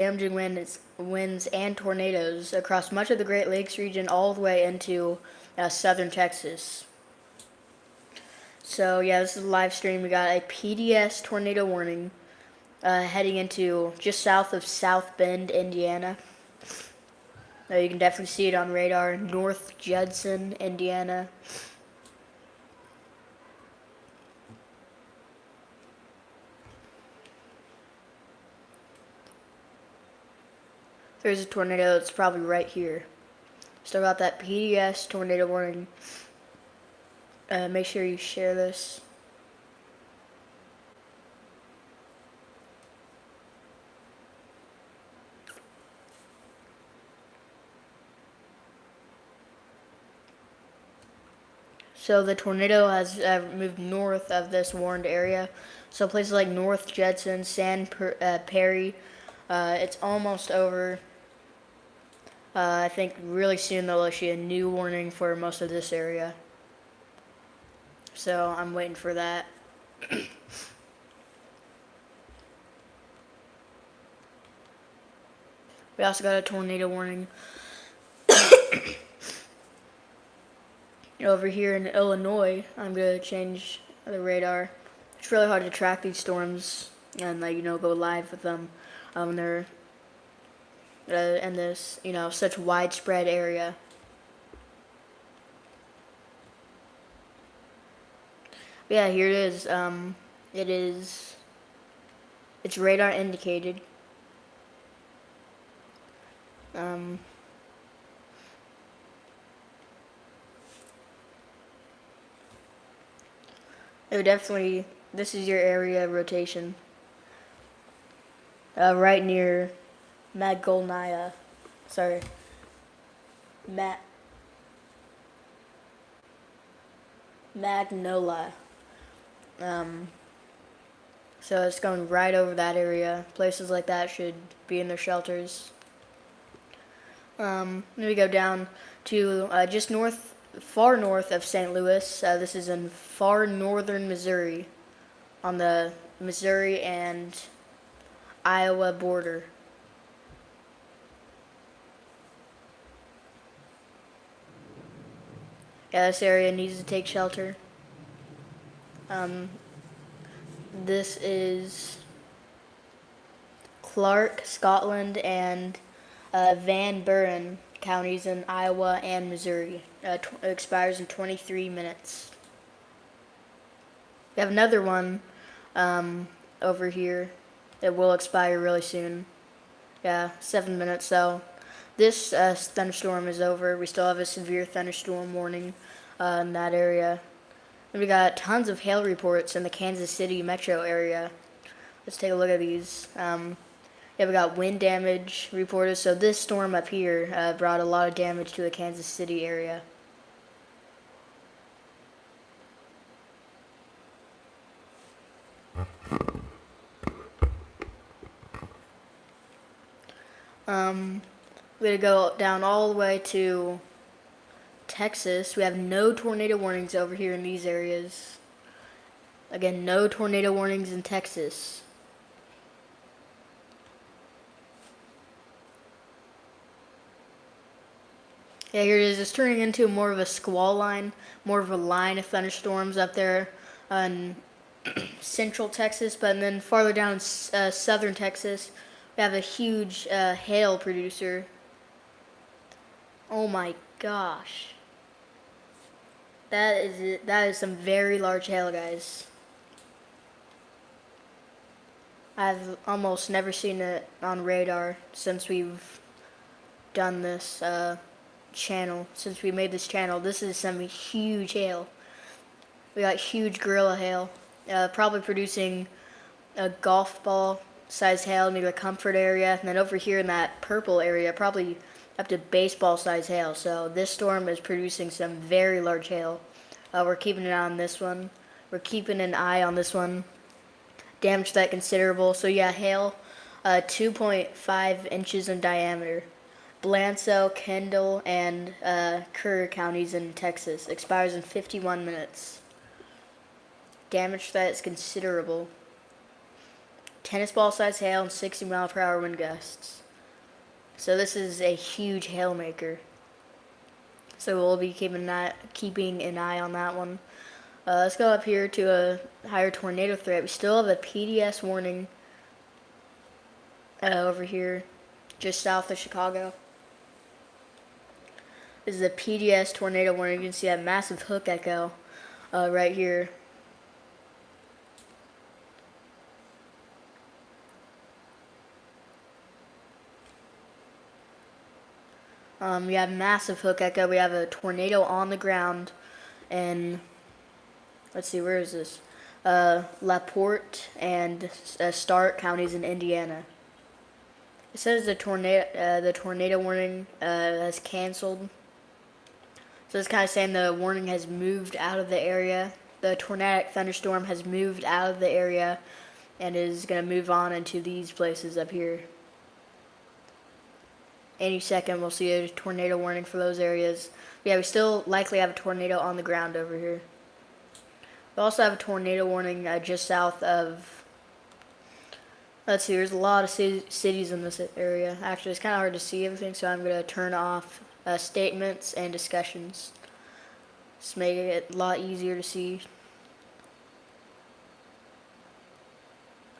damaging winds and tornadoes across much of the Great Lakes region all the way into southern Texas. So yeah, this is a live stream. We got a PDS tornado warning heading into just south of South Bend, Indiana. You can definitely see it on radar. North Judson, Indiana. There's a tornado that's probably right here. Still got that PDS tornado warning. Make sure you share this. So the tornado has moved north of this warned area. So places like North Judson, Perry, it's almost over. I think really soon they'll issue a new warning for most of this area. So I'm waiting for that. We also got a tornado warning over here in Illinois. I'm gonna change the radar. It's really hard to track these storms and go live with them when they're in this such widespread area. But yeah, here it is. It's radar indicated. It would definitely. This is your area rotation. Right near Magnolia. Sorry. Magnolia. So it's going right over that area. Places like that should be in their shelters. Then we go down to just far north of St. Louis. This is in far northern Missouri, on the Missouri and Iowa border. Yeah, this area needs to take shelter. This is Clark, Scotland, and Van Buren counties in Iowa and Missouri. Expires in 23 minutes. We have another one over here that will expire really soon. Yeah, 7 minutes. So this thunderstorm is over. We still have a severe thunderstorm warning in that area. And we got tons of hail reports in the Kansas City metro area. Let's take a look at these. Yeah, we got wind damage reported. So this storm up here brought a lot of damage to the Kansas City area. We're going to go down all the way to Texas. We have no tornado warnings over here in these areas. Again, no tornado warnings in Texas. Yeah, here it is. It's turning into more of a squall line, more of a line of thunderstorms up there in central Texas. But then farther down in southern Texas, we have a huge hail producer. Oh my gosh. That is some very large hail, guys. I've almost never seen it on radar since we've done this channel. Since we made this channel, this is some huge hail. We got huge gorilla hail, probably producing a golf ball size hail near the Comfort area, and then over here in that purple area, probably up to baseball size hail. So this storm is producing some very large hail. We're keeping an eye on this one. We're keeping an eye on this one. Damage that considerable. So yeah, hail, 2.5 inches in diameter. Blanso, Kendall, and Kerr counties in Texas. Expires in 51 minutes. Damage that is considerable. tennis ball size hail and 60-mile-per-hour wind gusts. So this is a huge hail maker. So we'll be keeping an eye on that one. Let's go up here to a higher tornado threat. We still have a PDS warning over here, just south of Chicago. This is a PDS tornado warning. You can see that massive hook echo right here. We have massive hook echo. We have a tornado on the ground, and let's see, where is this? LaPorte and Stark counties in Indiana. It says the tornado warning has canceled. So it's kind of saying the warning has moved out of the area. The tornadic thunderstorm has moved out of the area and is going to move on into these places up here. Any second we'll see a tornado warning for those areas. But yeah, we still likely have a tornado on the ground over here. We also have a tornado warning just south of, let's see, there's a lot of cities in this area. Actually, it's kind of hard to see everything, so I'm going to turn off statements and discussions. Just make it a lot easier to see.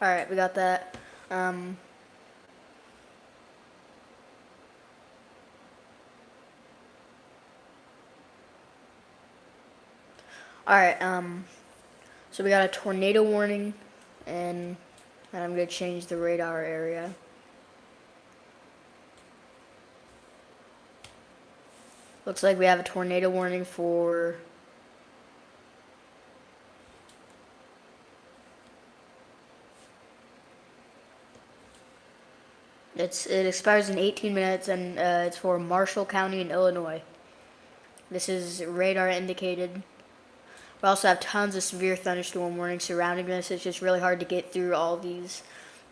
Alright, we got that. Alright, so we got a tornado warning, and I'm going to change the radar area. Looks like we have a tornado warning for it expires in 18 minutes, and it's for Marshall County in Illinois. This is radar indicated. We also have tons of severe thunderstorm warnings surrounding this. It's just really hard to get through all these,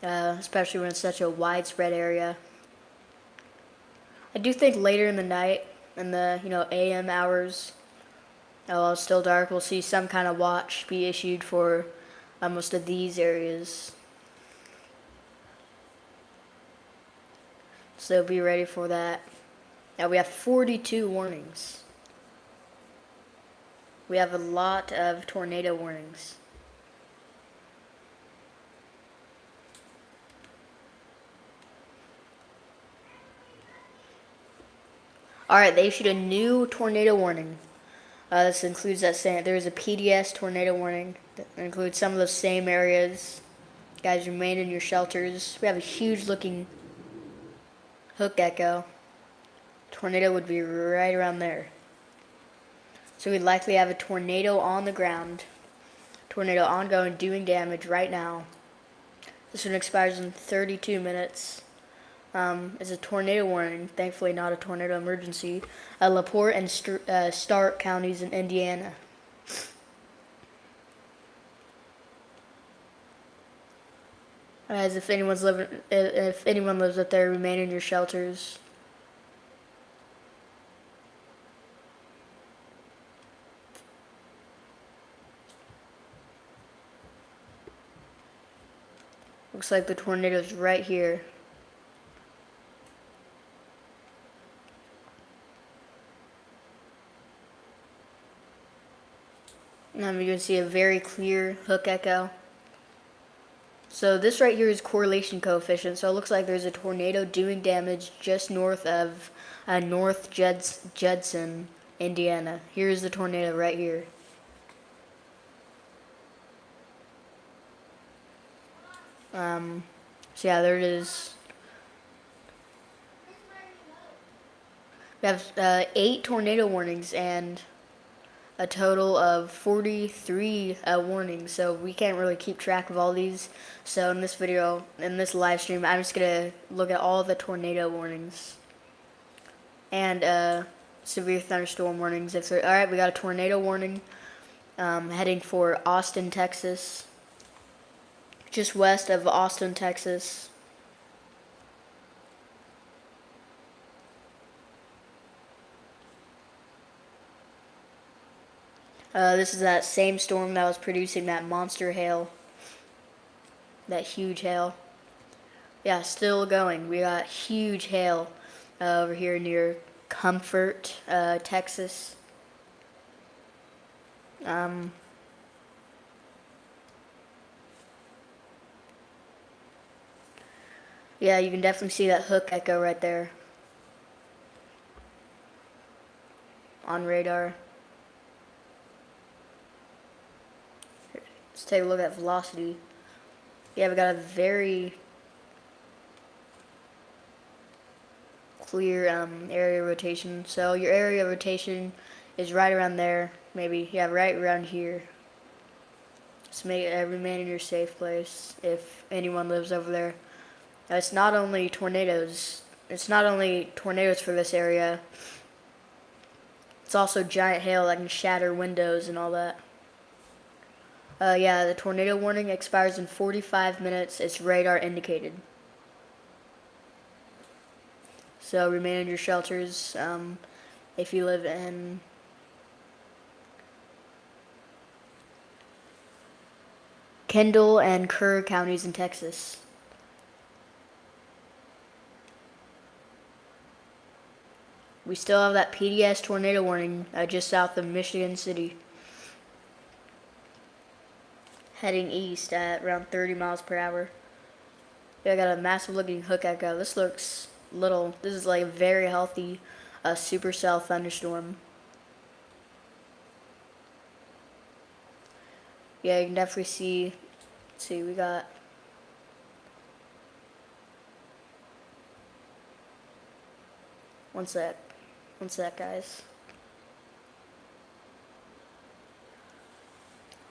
especially when it's such a widespread area. I do think later in the night, in the AM hours, while it's still dark, we'll see some kind of watch be issued for most of these areas. So be ready for that. Now we have 42 warnings. We have a lot of tornado warnings. Alright, they issued a new tornado warning. This includes that same, there's a PDS tornado warning that includes some of those same areas. Guys, remain in your shelters. We have a huge looking hook echo. Tornado would be right around there. So we'd likely have a tornado on the ground. Tornado ongoing, doing damage right now. This one expires in 32 minutes. It's a tornado warning. Thankfully not a tornado emergency. LaPorte and Stark counties in Indiana. As if anyone lives up there, remain in your shelters. Looks like the tornado's right here. And you can see a very clear hook echo. So this right here is correlation coefficient. So it looks like there's a tornado doing damage just north of North Judson, Indiana. Here's the tornado right here. So yeah, there it is. We have 8 tornado warnings and a total of 43 warnings, so we can't really keep track of all these. So in this video, in this live stream, I'm just gonna look at all the tornado warnings and severe thunderstorm warnings. Alright, we got a tornado warning heading for Austin, Texas, just west of Austin, Texas. This is that same storm that was producing that monster hail. that huge hail. Yeah, still going. We got huge hail over here near Comfort, Texas. Um, yeah, you can definitely see that hook echo right there on radar. Let's take a look at velocity. Yeah, we got a very clear area rotation. So your area rotation is right around there, maybe. Yeah, right around here. Just remain in your safe place if anyone lives over there. It's not only tornadoes. It's not only tornadoes for this area. It's also giant hail that can shatter windows and all that. Yeah, the tornado warning expires in 45 minutes. It's radar indicated. So remain in your shelters if you live in Kendall and Kerr counties in Texas. We still have that PDS tornado warning just south of Michigan City. Heading east at around 30 miles per hour. Yeah, I got a massive looking hook echo. This looks little. This is like a very healthy supercell thunderstorm. Yeah, you can definitely see. Let's see, we got. One sec, guys.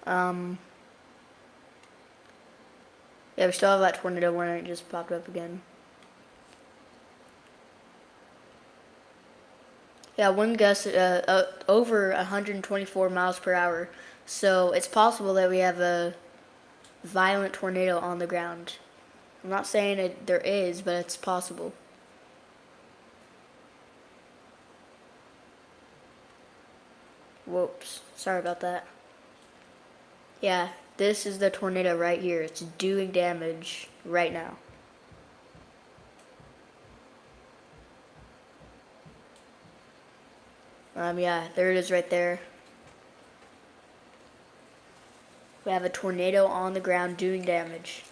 Yeah, we still have that tornado warning. It just popped up again. Yeah, wind gusts over 124 miles per hour. So it's possible that we have a violent tornado on the ground. I'm not saying there is, but it's possible. Whoops, sorry about that. Yeah, this is the tornado right here. It's doing damage right now. Yeah, there it is right there. We have a tornado on the ground doing damage.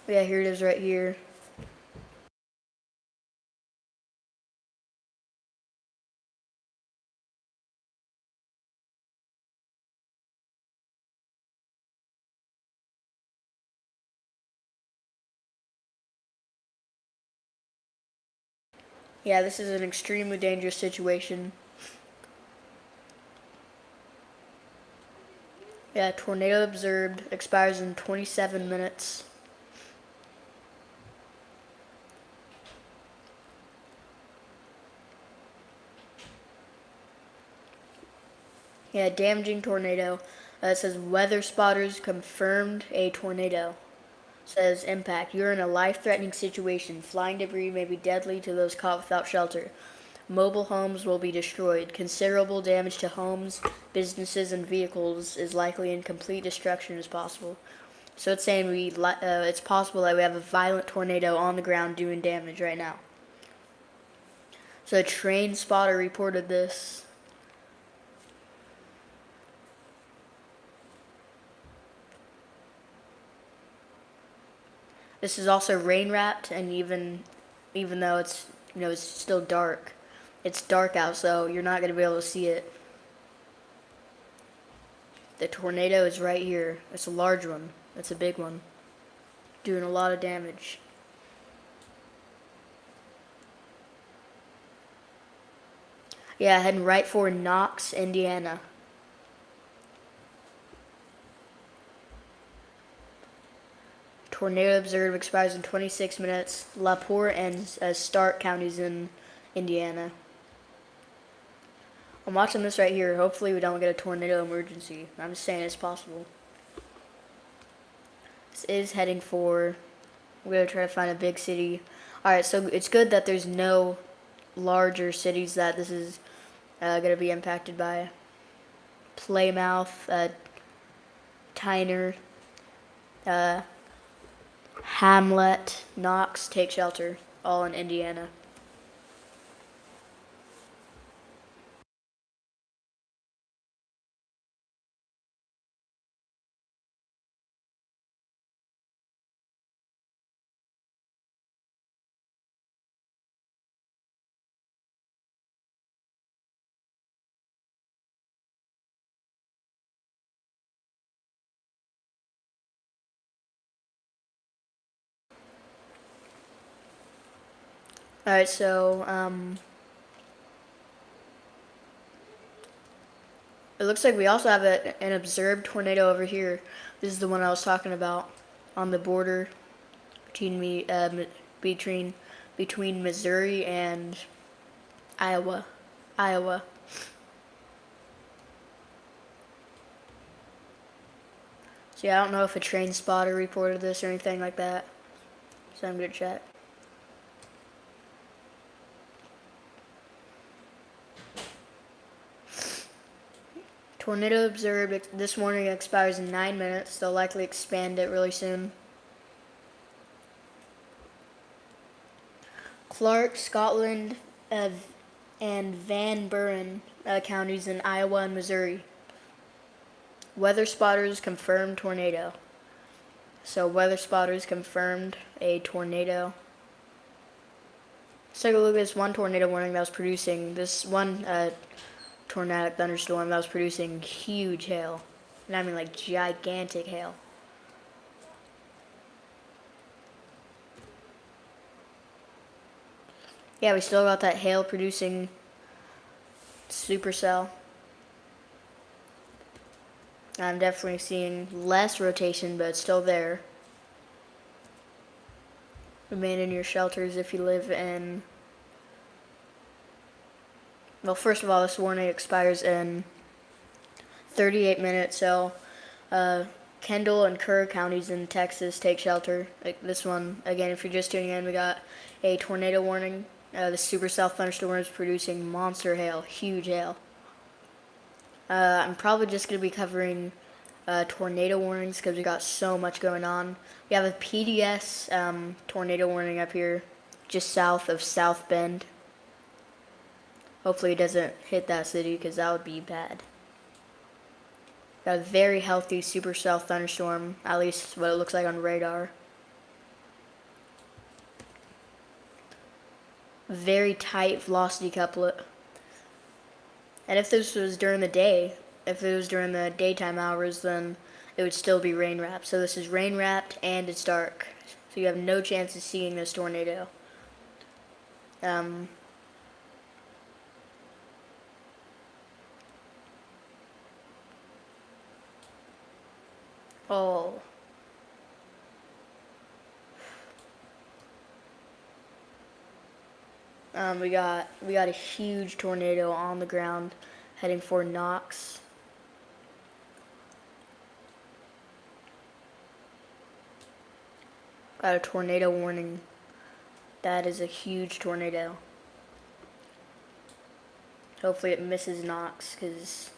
Yeah, here it is right here. Yeah, this is an extremely dangerous situation. Yeah, tornado observed, expires in 27 minutes. Yeah, damaging tornado. It says weather spotters confirmed a tornado. Says impact. You're in a life-threatening situation. Flying debris may be deadly to those caught without shelter. Mobile homes will be destroyed. Considerable damage to homes, businesses, and vehicles is likely, and complete destruction is possible. So it's saying it's possible that we have a violent tornado on the ground doing damage right now. So a train spotter reported this. This is also rain wrapped, and even though it's it's still dark, it's dark out, so you're not going to be able to see it. The tornado is right here. It's a large one. It's a big one, doing a lot of damage. Yeah, heading right for Knox, Indiana. Tornado observed, expires in 26 minutes. LaPorte and Stark counties in Indiana. I'm watching this right here. Hopefully we don't get a tornado emergency. I'm just saying it's possible. This is heading for... We're going to try to find a big city. Alright, so it's good that there's no larger cities that this is going to be impacted by Plymouth, Tyner, uh, Hamlet, Knox, take shelter, all in Indiana. Alright, so, it looks like we also have an observed tornado over here. This is the one I was talking about on the border between between Missouri and Iowa. Iowa. So yeah, I don't know if a train spotter reported this or anything like that. So I'm gonna check. Tornado observed this morning, expires in 9 minutes. They'll likely expand it really soon. Clark, Scotland, and Van Buren counties in Iowa and Missouri. Weather spotters confirmed tornado. So weather spotters confirmed a tornado. Let's take a look at this one tornado warning that was producing, this one tornadic thunderstorm that was producing huge hail. And I mean like gigantic hail. Yeah, we still got that hail producing supercell. I'm definitely seeing less rotation, but it's still there. Remain in your shelters if you live in... Well, first of all, this warning expires in 38 minutes, so Kendall and Kerr counties in Texas take shelter. Like this one, again, if you're just tuning in, we got a tornado warning. The supercell thunderstorm is producing monster hail, huge hail. I'm probably just going to be covering tornado warnings because we got so much going on. We have a PDS tornado warning up here just south of South Bend. Hopefully it doesn't hit that city because that would be bad. Got a very healthy supercell thunderstorm, at least what it looks like on radar. Very tight velocity couplet. And if this was during the day, if it was during the daytime hours, then it would still be rain wrapped. So this is rain wrapped and it's dark. So you have no chance of seeing this tornado. Oh. We got a huge tornado on the ground heading for Knox. Got a tornado warning. That is a huge tornado. Hopefully it misses Knox because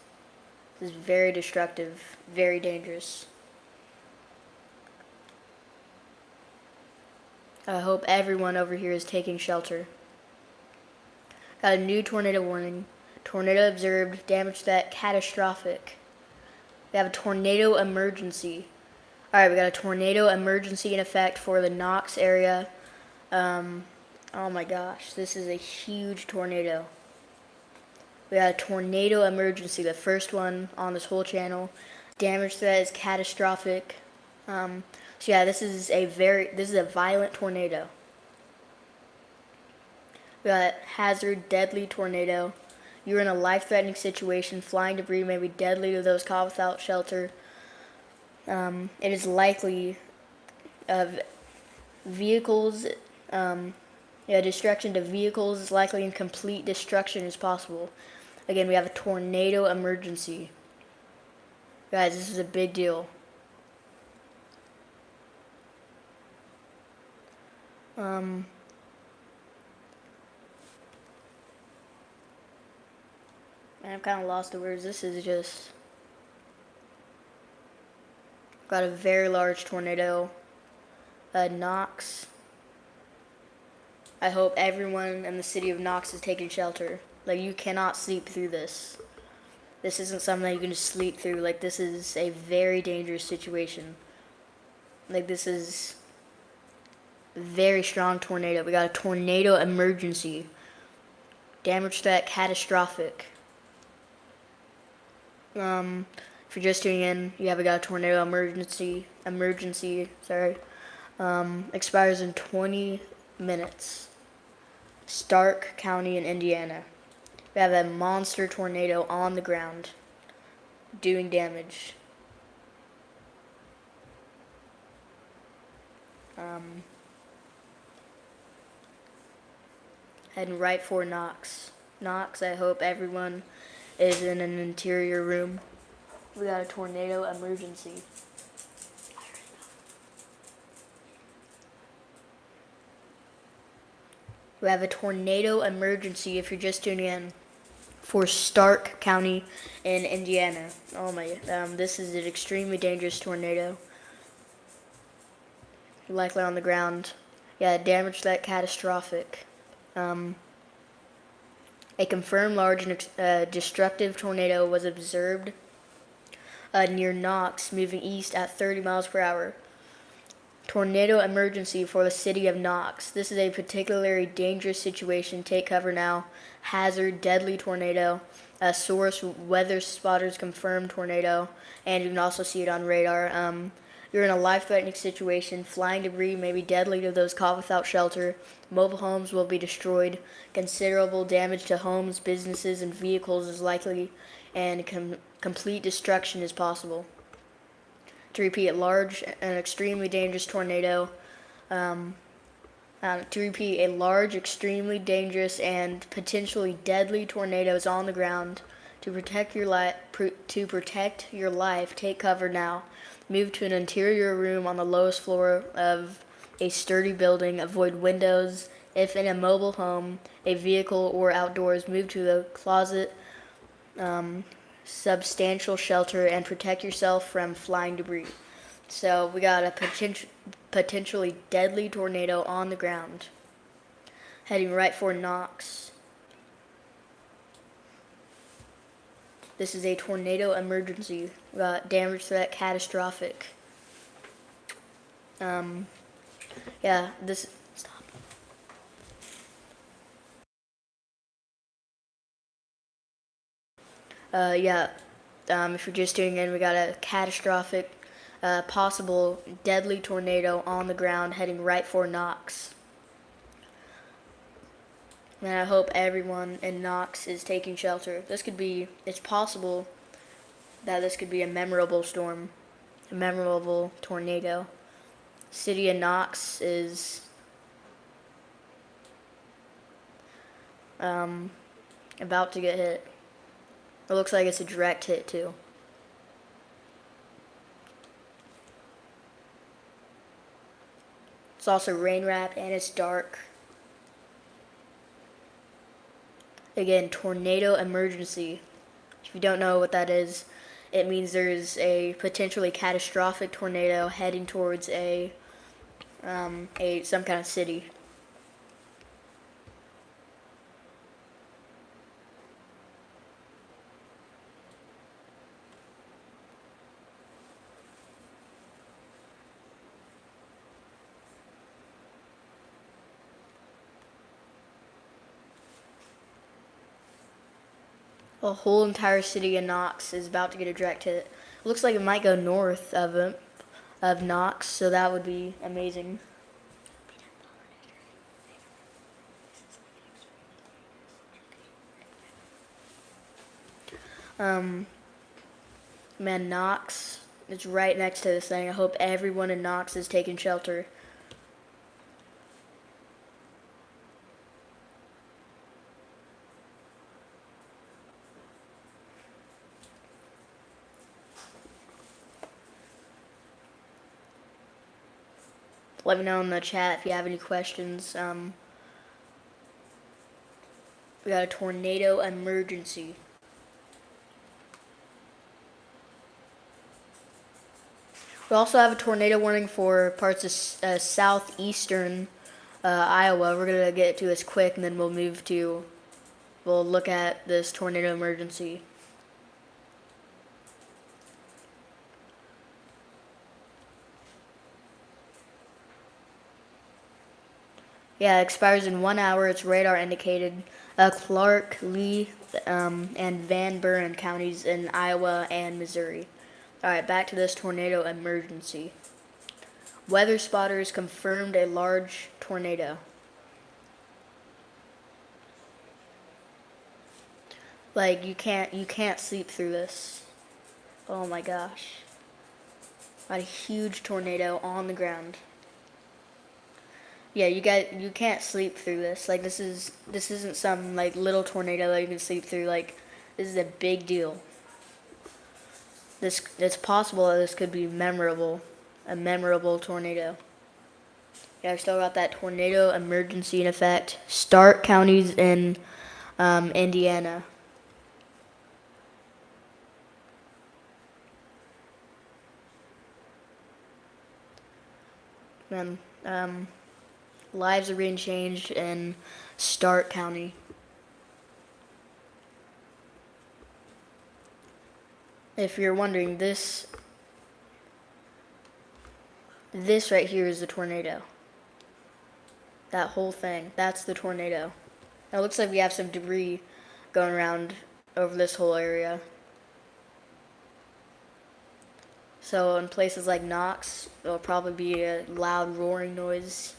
this is very destructive, very dangerous. I hope everyone over here is taking shelter. Got a new tornado warning. Tornado observed, damage that catastrophic. We have a tornado emergency. Alright, we got a tornado emergency in effect for the Knox area. Oh my gosh, this is a huge tornado. We got a tornado emergency, the first one on this whole channel. Damage that is catastrophic. So yeah, this is a violent tornado. We got hazard, deadly tornado. You're in a life-threatening situation. Flying debris may be deadly to those caught without shelter. It is likely vehicles, destruction to vehicles is likely and complete destruction is possible. Again, we have a tornado emergency. Guys, this is a big deal. Man, I'm kind of lost the words. This is just got a very large tornado. Knox. I hope everyone in the city of Knox is taking shelter. Like, you cannot sleep through this. This isn't something that you can just sleep through. Like, this is a very dangerous situation. Like, this is a very strong tornado. We got a tornado emergency. Damage threat catastrophic. If you're just tuning in, you have got a tornado emergency. Expires in 20 minutes. Stark County in Indiana. We have a monster tornado on the ground, doing damage. Heading right for Knox. Knox, I hope everyone is in an interior room. We got a tornado emergency. We have a tornado emergency if you're just tuning in for Stark County in Indiana. Oh my, this is an extremely dangerous tornado. Likely on the ground. Yeah, damage that catastrophic. A confirmed large and destructive tornado was observed near Knox, moving east at 30 miles per hour. Tornado emergency for the city of Knox. This is a particularly dangerous situation. Take cover now. Hazard, deadly tornado. Source, weather spotters confirmed tornado. And you can also see it on radar. You're in a life-threatening situation. Flying debris may be deadly to those caught without shelter. Mobile homes will be destroyed. Considerable damage to homes, businesses, and vehicles is likely, and complete destruction is possible. To repeat, a large and extremely dangerous tornado. To repeat, a large, extremely dangerous, and potentially deadly tornado is on the ground. To protect your life, take cover now. Move to an interior room on the lowest floor of a sturdy building. Avoid windows. If in a mobile home, a vehicle, or outdoors, move to the closet, substantial shelter, and protect yourself from flying debris. So we got a potentially deadly tornado on the ground, heading right for Knox. This is a tornado emergency. We got damage threat catastrophic. Yeah, this. Stop. If you're just tuning in, we got a catastrophic, possible deadly tornado on the ground heading right for Knox. And I hope everyone in Knox is taking shelter. It's possible that this could be a memorable storm, a memorable tornado. City of Knox is about to get hit. It looks like it's a direct hit too. It's also rain wrapped and it's dark. Again, tornado emergency. If you don't know what that is, it means there's a potentially catastrophic tornado heading towards some kind of city. The whole entire city of Knox is about to get a direct hit. It looks like it might go north of Knox, so that would be amazing. Man, Knox is right next to this thing. I hope everyone in Knox is taking shelter. Let me know in the chat if you have any questions. We got a tornado emergency. We also have a tornado warning for parts of southeastern Iowa. We're gonna get to this quick, and then we'll look at this tornado emergency. Yeah, it expires in 1 hour. It's radar indicated. Clark, Lee, and Van Buren counties in Iowa and Missouri. All right, back to this tornado emergency. Weather spotters confirmed a large tornado. Like you can't sleep through this. Oh my gosh. Got a huge tornado on the ground. Yeah, you can't sleep through this. Like this isn't some like little tornado that you can sleep through. Like this is a big deal. It's possible that this could be a memorable tornado. Yeah, I've still got that tornado emergency in effect. Stark counties in Indiana. Then lives are being changed in Stark County. If you're wondering, this right here is the tornado. That whole thing, that's the tornado. It looks like we have some debris going around over this whole area. So in places like Knox, there'll probably be a loud roaring noise.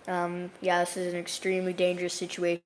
Yeah, this is an extremely dangerous situation.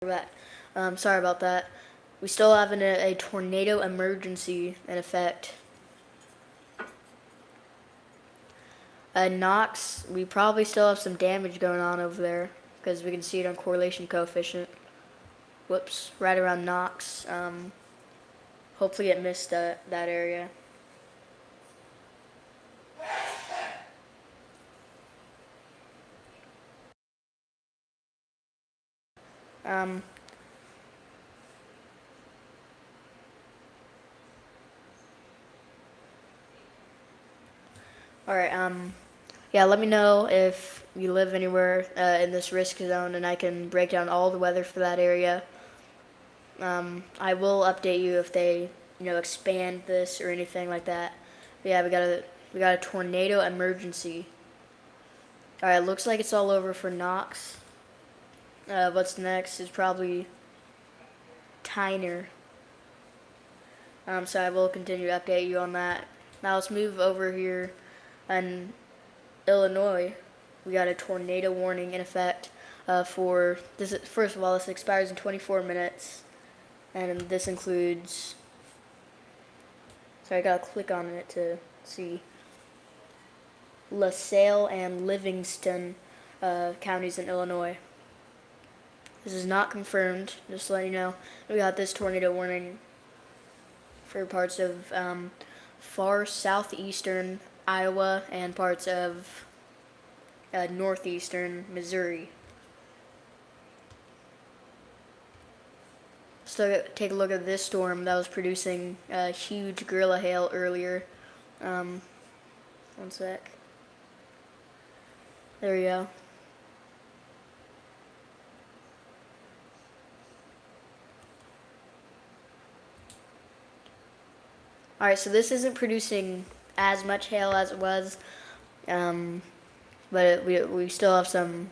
Back. Sorry about that. We still have a tornado emergency in effect. Knox, we probably still have some damage going on over there because we can see it on correlation coefficient. Whoops, right around Knox. Hopefully it missed that area. Um, Alright, yeah, let me know if you live anywhere in this risk zone and I can break down all the weather for that area. I will update you if they, expand this or anything like that. But yeah, we got a tornado emergency. Alright, looks like it's all over for Knox. What's next is probably Tyner. So I will continue to update you on that. Now let's move over here in Illinois. We got a tornado warning in effect for this. First of all, this expires in 24 minutes, and this includes. Sorry, I gotta click on it to see. LaSalle and Livingston counties in Illinois. This is not confirmed. Just to let you know, we got this tornado warning for parts of far southeastern Iowa and parts of northeastern Missouri. So take a look at this storm that was producing a huge gorilla hail earlier. One sec. There we go. Alright, so this isn't producing as much hail as it was, but we still have some,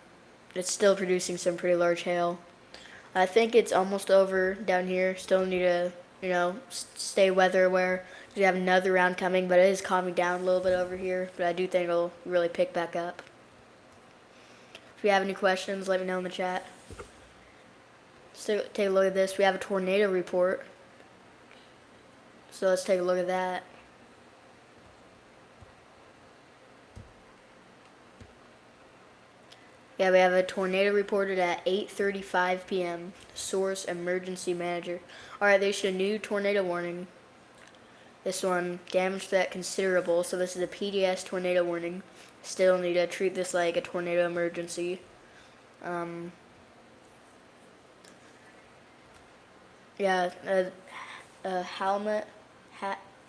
it's still producing some pretty large hail. I think it's almost over down here. Still need to, stay weather aware. We have another round coming, but it is calming down a little bit over here, but I do think it'll really pick back up. If you have any questions, let me know in the chat. So take a look at this. We have a tornado report. So let's take a look at that. Yeah, we have a tornado reported at 8:35 p.m. Source emergency manager. Alright, they issued a new tornado warning. This one, damage threat considerable. So this is a PDS tornado warning. Still need to treat this like a tornado emergency. Yeah,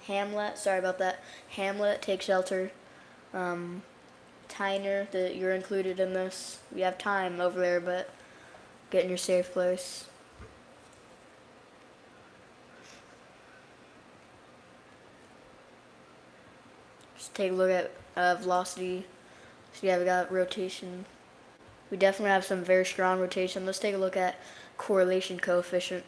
Hamlet, sorry about that. Hamlet, take shelter. Tyner, that you're included in this. You have time over there, but get in your safe place. Just take a look at velocity. So yeah, we got rotation. We definitely have some very strong rotation. Let's take a look at correlation coefficient.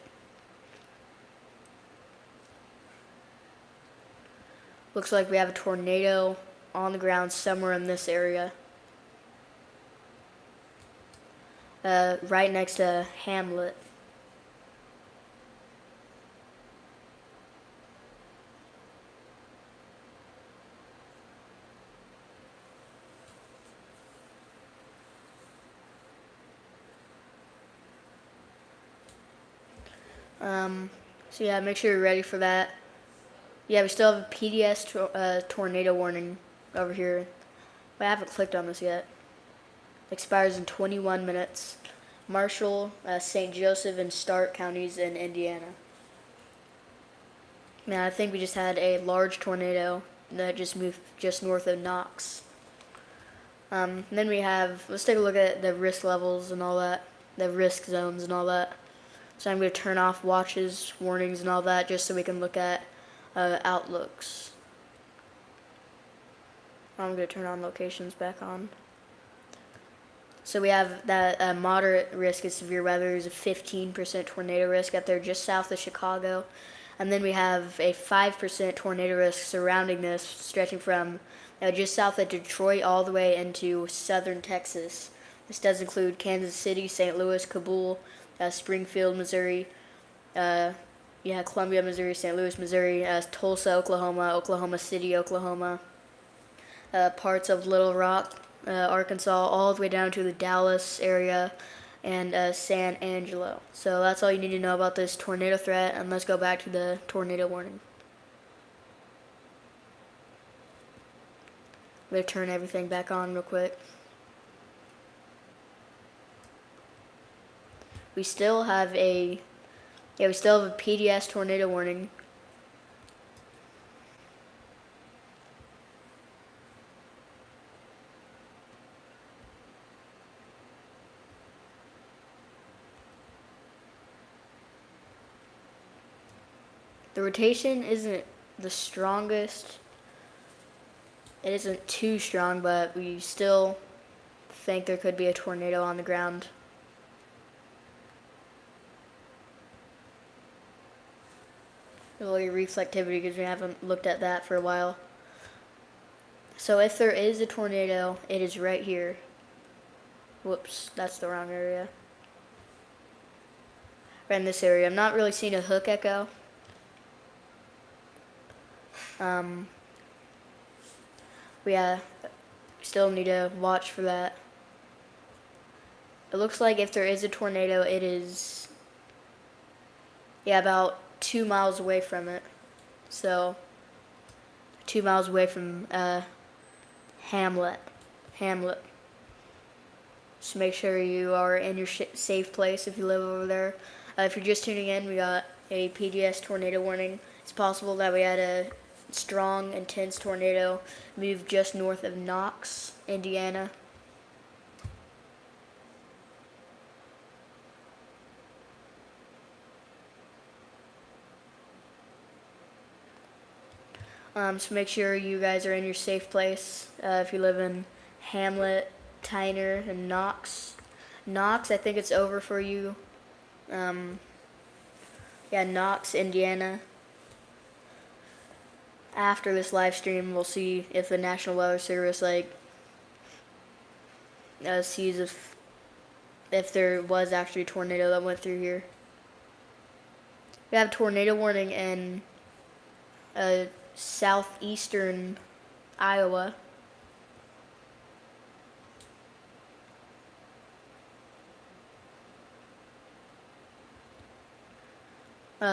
Looks like we have a tornado on the ground somewhere in this area. Right next to Hamlet. So yeah, make sure you're ready for that. Yeah, we still have a PDS tornado warning over here. But I haven't clicked on this yet. Expires in 21 minutes. Marshall, St. Joseph, and Stark counties in Indiana. Man, I think we just had a large tornado that just moved just north of Knox. Then we have, let's take a look at the risk levels and all that, the risk zones and all that. So I'm going to turn off watches, warnings, and all that just so we can look at outlooks. I'm going to turn on locations back on. So we have that moderate risk is severe weather. There's a 15% tornado risk up there just south of Chicago. And then we have a 5% tornado risk surrounding this, stretching from just south of Detroit all the way into southern Texas. This does include Kansas City, St. Louis, Kabul, Springfield, Missouri, Columbia, Missouri, St. Louis, Missouri, Tulsa, Oklahoma, Oklahoma City, Oklahoma, parts of Little Rock, Arkansas, all the way down to the Dallas area, and San Angelo. So that's all you need to know about this tornado threat, and let's go back to the tornado warning. I'm going to turn everything back on real quick. We still have a PDS tornado warning. The rotation isn't the strongest. It isn't too strong, but we still think there could be a tornado on the ground. Look at reflectivity because we haven't looked at that for a while. So if there is a tornado, it is right here. Whoops, that's the wrong area. Right in this area. I'm not really seeing a hook echo. We still need to watch for that. It looks like if there is a tornado, it is about 2 miles away from it. So 2 miles away from Hamlet. So make sure you are in your safe place if you live over there. If you're just tuning in, we got a PDS tornado warning. It's possible that we had a strong, intense tornado move just north of Knox, Indiana. So make sure you guys are in your safe place. If you live in Hamlet, Tyner, and Knox. Knox, I think it's over for you. Knox, Indiana. After this live stream, we'll see if the National Weather Service sees if there was actually a tornado that went through here. We have a tornado warning in southeastern Iowa.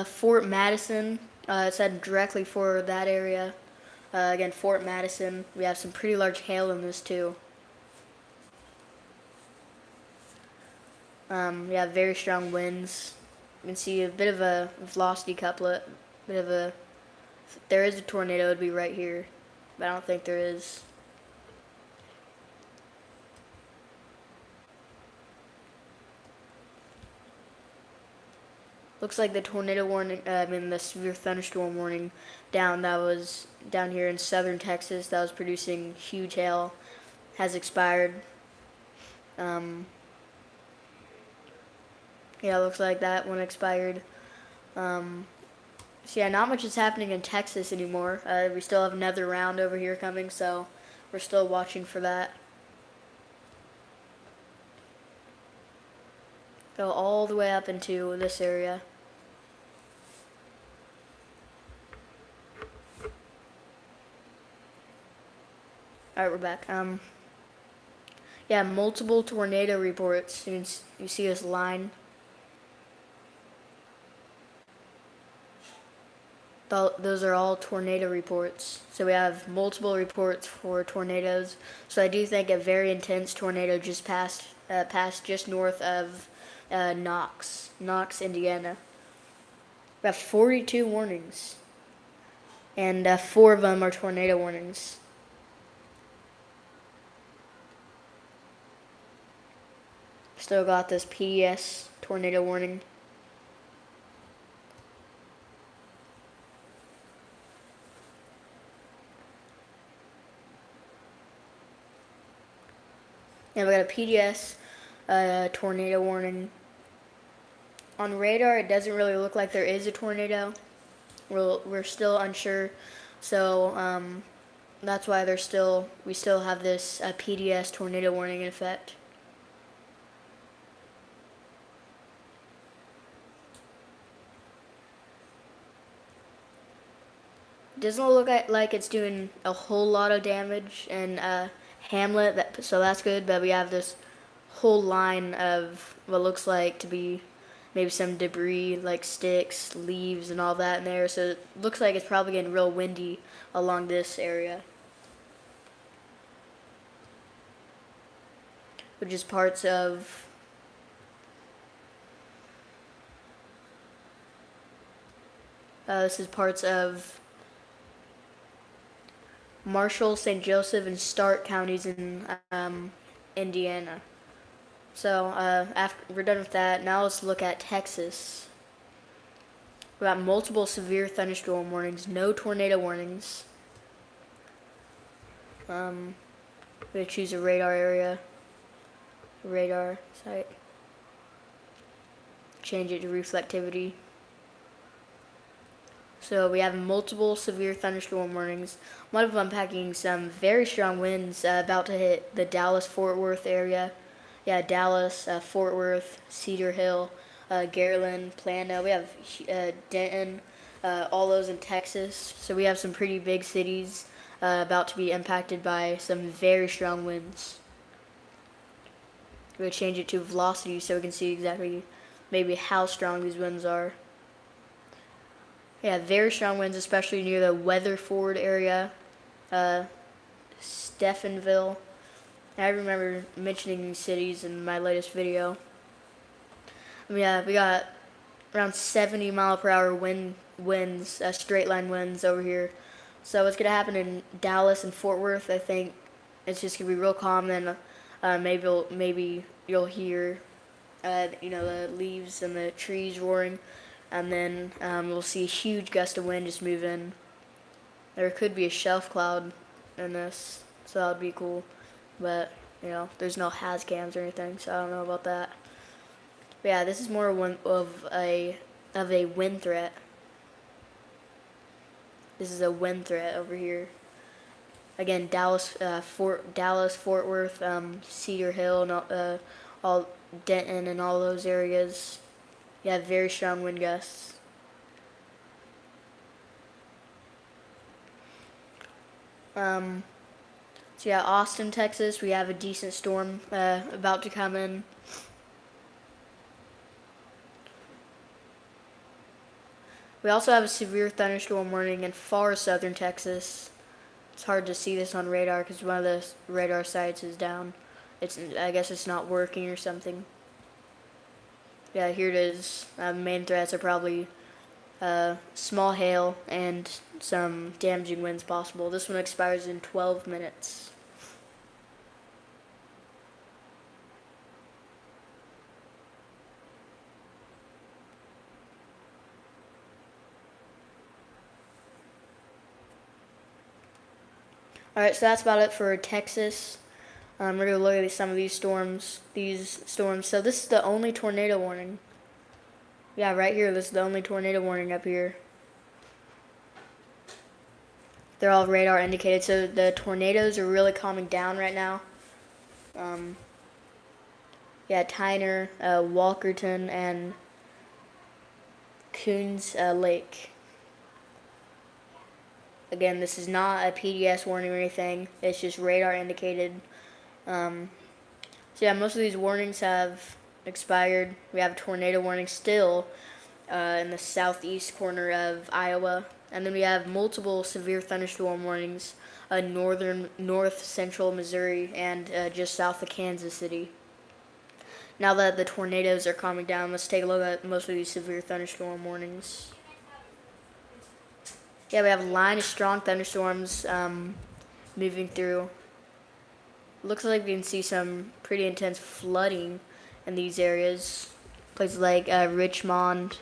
Fort Madison, it's headed directly for that area. Again, Fort Madison, we have some pretty large hail in this too. We have very strong winds. You can see a bit of a velocity couplet, if there is a tornado, it would be right here, but I don't think there is. Looks like the tornado warning, the severe thunderstorm warning that was down here in southern Texas that was producing huge hail has expired. Looks like that one expired. Not much is happening in Texas anymore. We still have another round over here coming, so we're still watching for that. Go all the way up into this area. Alright, we're back. Multiple tornado reports. You see this line. Those are all tornado reports. So we have multiple reports for tornadoes. So I do think a very intense tornado just passed just north of Knox, Indiana. We have 42 warnings, and 4 of them are tornado warnings. Still got this PDS tornado warning. And we got a PDS tornado warning. On radar, it doesn't really look like there is a tornado. We're still unsure, so that's why we still have this PDS tornado warning in effect. It doesn't look like it's doing a whole lot of damage in Hamlet, so that's good, but we have this whole line of what looks like to be maybe some debris like sticks, leaves, and all that in there. So it looks like it's probably getting real windy along this area, which is parts of this is parts of Marshall, St. Joseph, and Stark counties in Indiana. So after we're done with that, now let's look at Texas. We got multiple severe thunderstorm warnings, no tornado warnings. We're gonna choose a radar area, radar site. Change it to reflectivity. So we have multiple severe thunderstorm warnings. One of them packing some very strong winds about to hit the Dallas-Fort Worth area. Yeah, Dallas, Fort Worth, Cedar Hill, Garland, Plano. We have Denton, all those in Texas. So we have some pretty big cities about to be impacted by some very strong winds. We're going to change it to velocity so we can see exactly maybe how strong these winds are. Yeah, very strong winds, especially near the Weatherford area, Stephenville. I remember mentioning these cities in my latest video. Yeah, we got around 70 mile per hour winds, straight line winds over here. So what's gonna happen in Dallas and Fort Worth? I think it's just gonna be real calm. Then maybe you'll hear, the leaves and the trees roaring, and then we'll see a huge gust of wind just move in. There could be a shelf cloud in this, so that would be cool. But there's no has cams or anything, so I don't know about that. But yeah, this is more of a wind threat. This is a wind threat over here. Again, Dallas, Fort Worth, Cedar Hill, and all Denton and all those areas. You have very strong wind gusts. So yeah, Austin, Texas, we have a decent storm about to come in. We also have a severe thunderstorm warning in far southern Texas. It's hard to see this on radar because one of the radar sites is down. I guess it's not working or something. Yeah, here it is. Main threats are probably small hail and some damaging winds possible. This one expires in 12 minutes. Alright, so that's about it for Texas. We're going to look at some of these storms. So this is the only tornado warning. Yeah, right here, this is the only tornado warning up here. They're all radar indicated, so the tornadoes are really calming down right now. Tyner, Walkerton, and Coons Lake. Again, this is not a PDS warning or anything. It's just radar indicated. So yeah, most of these warnings have expired. We have a tornado warning still in the southeast corner of Iowa. And then we have multiple severe thunderstorm warnings in north central Missouri and just south of Kansas City. Now that the tornadoes are calming down, let's take a look at most of these severe thunderstorm warnings. Yeah, we have a line of strong thunderstorms moving through. Looks like we can see some pretty intense flooding in these areas. Places like Richmond,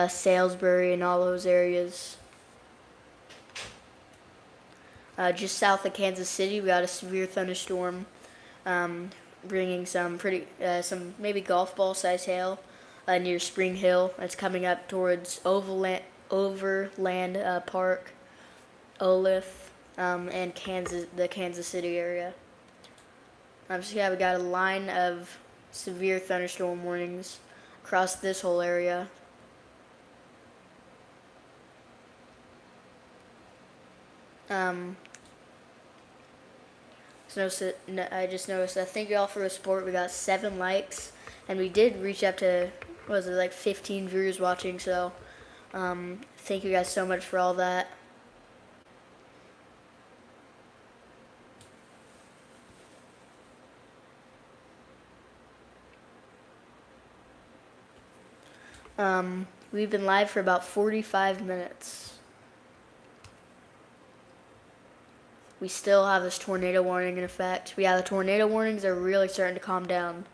Salisbury, and all those areas. Just south of Kansas City, we got a severe thunderstorm bringing some maybe golf ball size hail near Spring Hill. It's coming up towards Overland Park, Olathe, and the Kansas City area. So yeah, we got a line of severe thunderstorm warnings across this whole area. So I just noticed. Thank you all for the support. We got 7 likes, and we did reach up to, what was it, like 15 viewers watching. So, thank you guys so much for all that. We've been live for about 45 minutes. We still have this tornado warning in effect. Yeah, the tornado warnings are really starting to calm down.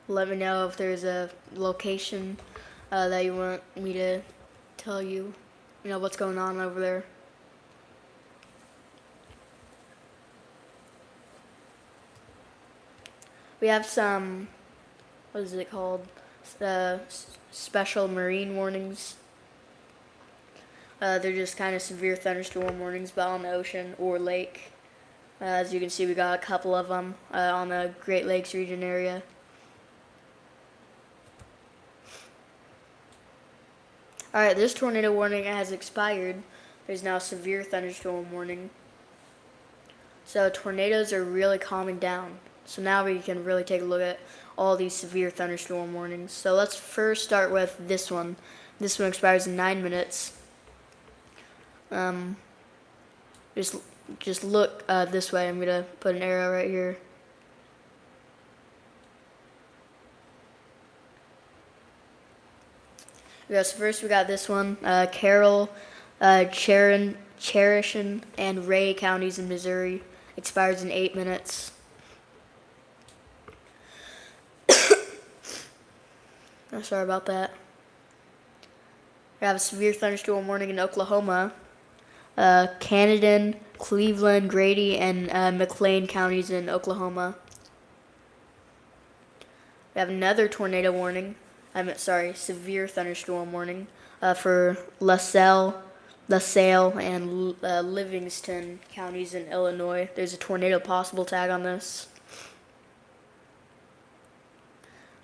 Let me know if there's a location that you want me to tell you, what's going on over there. We have some, what is it called? Special marine warnings. They're just kind of severe thunderstorm warnings, but on the ocean or lake. As you can see, we got a couple of them on the Great Lakes region area. Alright, this tornado warning has expired. There's now a severe thunderstorm warning. So tornadoes are really calming down. So now we can really take a look at all these severe thunderstorm warnings. So let's first start with this one. This one expires in 9 minutes. Just look this way. I'm gonna put an arrow right here. So first we got this one, Carroll, Cherishon, and Ray counties in Missouri. Expires in 8 minutes. Oh, sorry about that. We have a severe thunderstorm warning in Oklahoma. Canada, Cleveland, Grady, and McLean counties in Oklahoma. We have another tornado warning. Severe thunderstorm warning for LaSalle, and Livingston counties in Illinois. There's a tornado possible tag on this.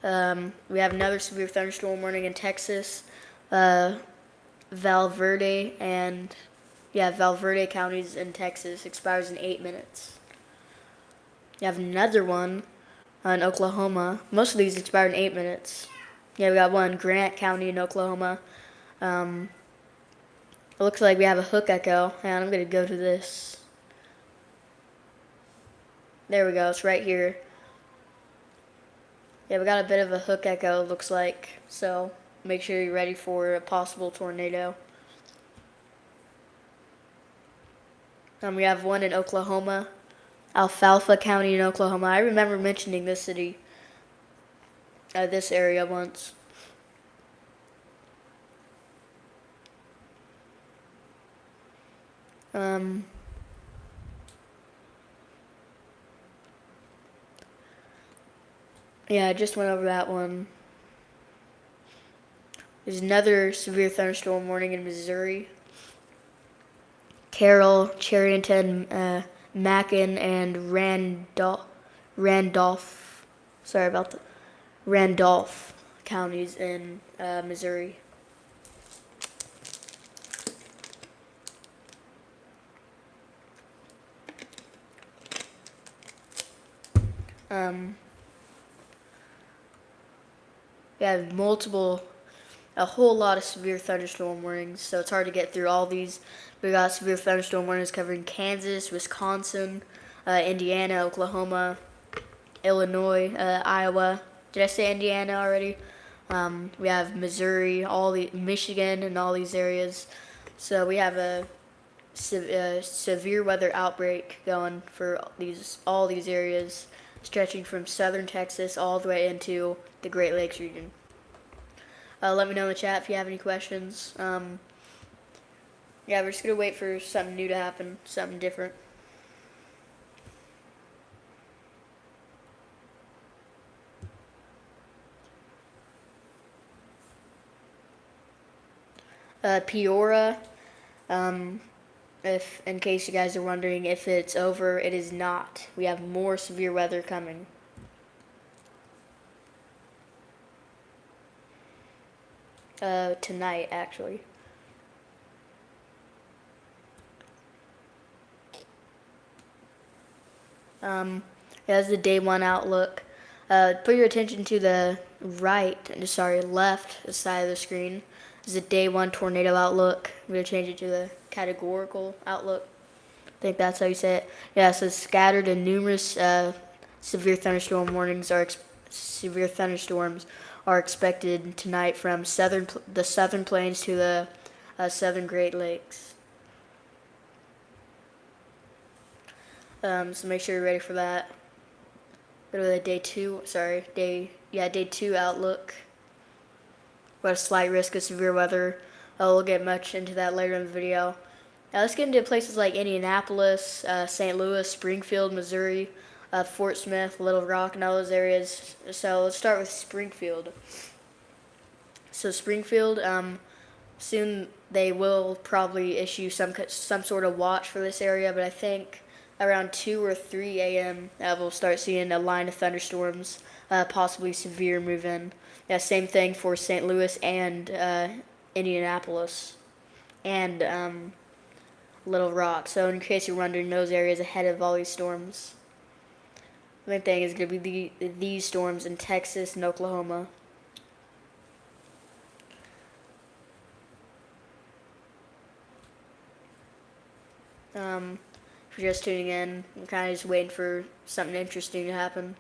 We have another severe thunderstorm warning in Texas, Valverde counties in Texas. Expires in 8 minutes. You have another one in Oklahoma. Most of these expire in 8 minutes. Yeah, we got one, Grant County in Oklahoma. It looks like we have a hook echo, and I'm going to go to this. There we go, it's right here. Yeah, we got a bit of a hook echo, looks like. So make sure you're ready for a possible tornado. We have one in Oklahoma, Alfalfa County in Oklahoma. I remember mentioning this city, this area once. Yeah, I just went over that one. There's another severe thunderstorm warning in Missouri. Carroll, Cherrington, Macon, and Randolph. Sorry about that. Randolph counties in Missouri. We have a whole lot of severe thunderstorm warnings, so it's hard to get through all these. We got severe thunderstorm warnings covering Kansas, Wisconsin, Indiana, Oklahoma, Illinois, Iowa. Did I say Indiana already? We have Missouri, Michigan, and all these areas. So we have a severe weather outbreak going for all these areas, stretching from southern Texas all the way into the Great Lakes region. Let me know in the chat if you have any questions. Yeah, we're just going to wait for something new to happen, something different. Peoria, if in case you guys are wondering if it's over, it is not. We have more severe weather coming. Tonight, actually. That's the day one outlook. Put your attention to the left side of the screen. This is the day one tornado outlook. I'm going to change it to the categorical outlook. I think that's how you say it. Yeah, so scattered and numerous severe thunderstorm warnings severe thunderstorms are expected tonight from the southern plains to the southern Great Lakes. So make sure you're ready for that. Go to the day two outlook. What a slight risk of severe weather. We'll get much into that later in the video. Now let's get into places like Indianapolis, St. Louis, Springfield, Missouri, Fort Smith, Little Rock, and all those areas. So let's start with Springfield. So Springfield, soon they will probably issue some sort of watch for this area, but I think around 2 or 3 a.m. We'll start seeing a line of thunderstorms, possibly severe move in. Yeah, same thing for St. Louis and Indianapolis and Little Rock. So in case you're wondering, those areas ahead of all these storms. The main thing is going to be these storms in Texas and Oklahoma. If you're just tuning in, I'm kind of just waiting for something interesting to happen.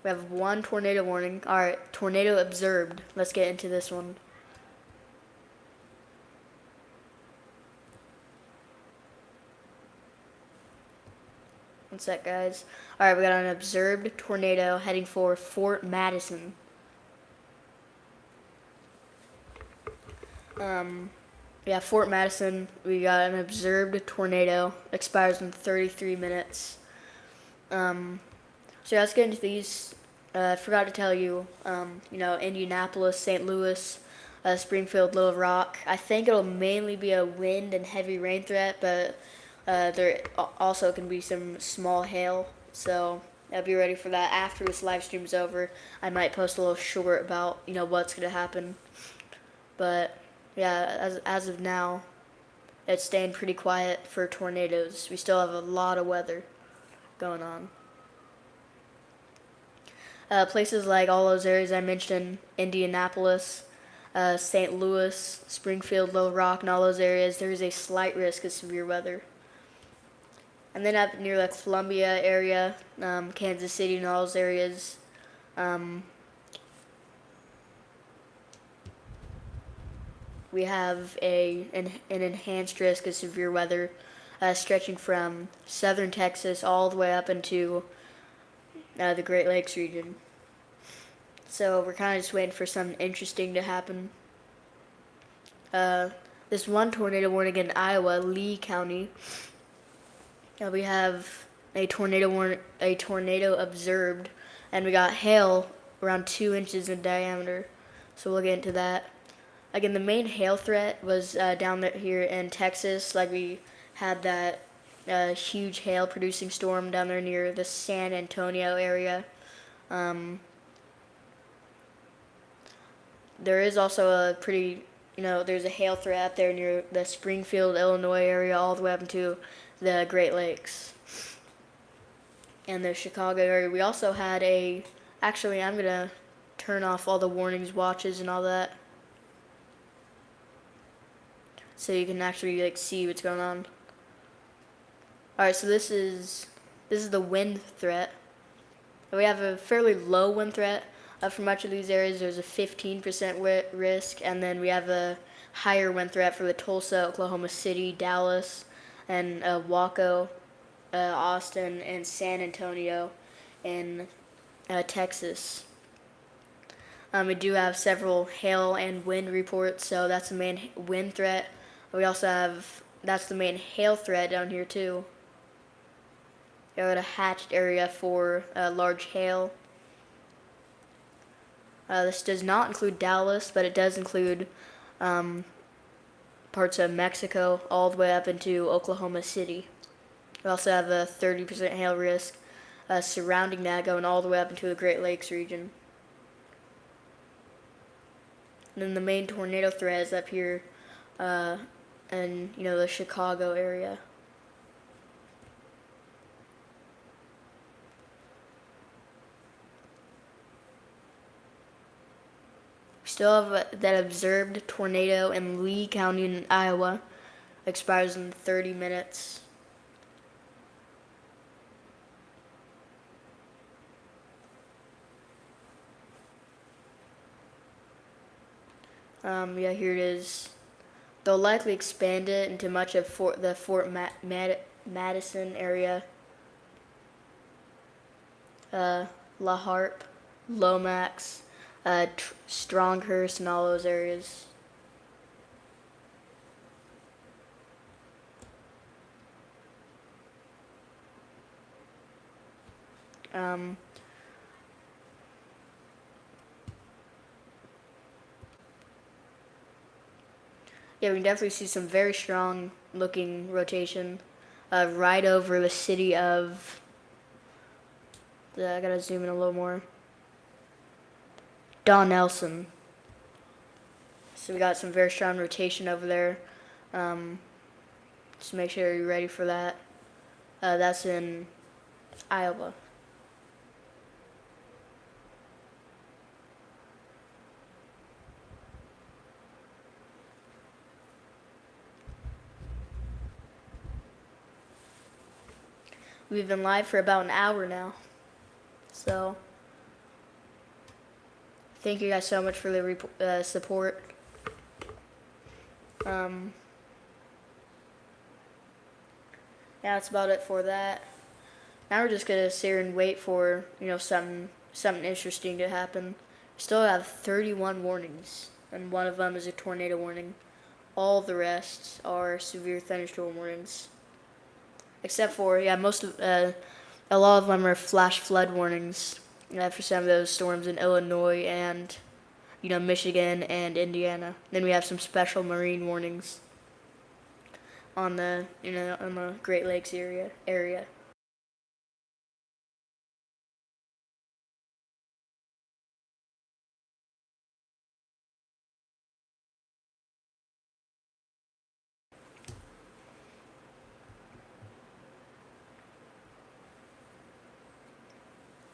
We have one tornado warning. Alright, tornado observed. Let's get into this one. One sec, guys. Alright, we got an observed tornado heading for Fort Madison. Yeah, Fort Madison, we got an observed tornado. Expires in 33 minutes. So let's get into these. I forgot to tell you, Indianapolis, St. Louis, Springfield, Little Rock. I think it'll mainly be a wind and heavy rain threat, but there also can be some small hail. So I'll be ready for that after this live stream is over. I might post a little short about what's gonna happen. But yeah, as of now, it's staying pretty quiet for tornadoes. We still have a lot of weather going on. Places like all those areas I mentioned, Indianapolis, St. Louis, Springfield, Little Rock, and all those areas, there is a slight risk of severe weather. And then up near the Columbia area, Kansas City, and all those areas, we have an enhanced risk of severe weather stretching from southern Texas all the way up into the Great Lakes region. So we're kind of just waiting for something interesting to happen. This one tornado warning in Iowa, Lee County. We have a tornado observed, and we got hail around 2 inches in diameter. So we'll get into that. Again, the main hail threat was down there here in Texas. Like we had that huge hail producing storm down there near the San Antonio area. There is also a pretty, there's a hail threat up there near the Springfield, Illinois area all the way up into the Great Lakes and the Chicago area. We also had actually I'm going to turn off all the warnings, watches, and all that so you can actually see what's going on. Alright, so this is the wind threat. We have a fairly low wind threat. For much of these areas, there's a 15% risk, and then we have a higher wind threat for the Tulsa, Oklahoma City, Dallas, and Waco, Austin, and San Antonio in Texas. We do have several hail and wind reports, so that's the main wind threat. We also have, that's the main hail threat down here too. We have a hatched area for large hail. This does not include Dallas, but it does include parts of Mexico all the way up into Oklahoma City. We also have a 30% hail risk surrounding that, going all the way up into the Great Lakes region. And then the main tornado threat is up here in the Chicago area. Still have that observed tornado in Lee County in Iowa. Expires in 30 minutes. Yeah, here it is. They'll likely expand it into much of the Fort Madison area. La Harpe, Lomax, Stronghurst, and all those areas. Um, yeah, we can definitely see some very strong looking rotation right over the city of. I gotta zoom in a little more. Don Nelson. So we got some very strong rotation over there. Just make sure you're ready for that. That's in Iowa. We've been live for about an hour now. So, thank you guys so much for the support. Yeah, that's about it for that. Now we're just gonna sit here and wait for something interesting to happen. We still have 31 warnings, and one of them is a tornado warning. All the rest are severe thunderstorm warnings, except for most of a lot of them are flash flood warnings for some of those storms in Illinois and Michigan and Indiana. Then we have some special marine warnings on the on the Great Lakes area.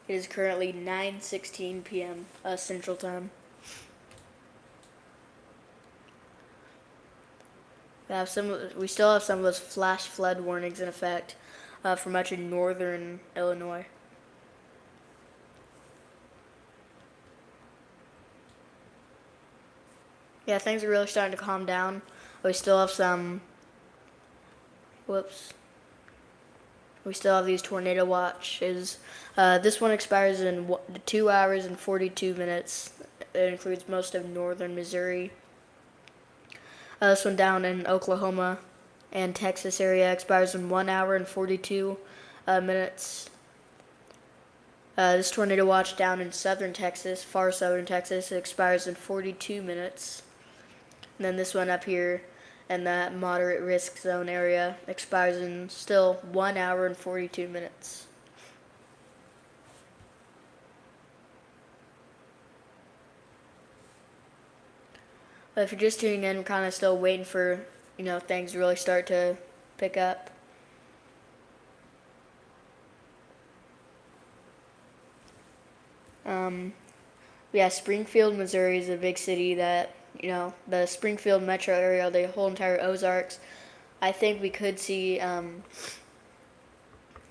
It is currently 9:16 p.m. Central Time. We still have some of those flash flood warnings in effect for much of northern Illinois. Yeah, things are really starting to calm down. We still have some. Whoops. We still have these tornado watches. This one expires in 2 hours and 42 minutes. It includes most of northern Missouri. This one down in Oklahoma and Texas area expires in 1 hour and 42 minutes. This tornado watch down in southern Texas, far southern Texas, it expires in 42 minutes. And then this one up here in that moderate risk zone area expires in still 1 hour and 42 minutes. But if you're just tuning in, we're kind of still waiting for, things to really start to pick up. Springfield, Missouri is a big city that, the Springfield metro area, the whole entire Ozarks. I think we could see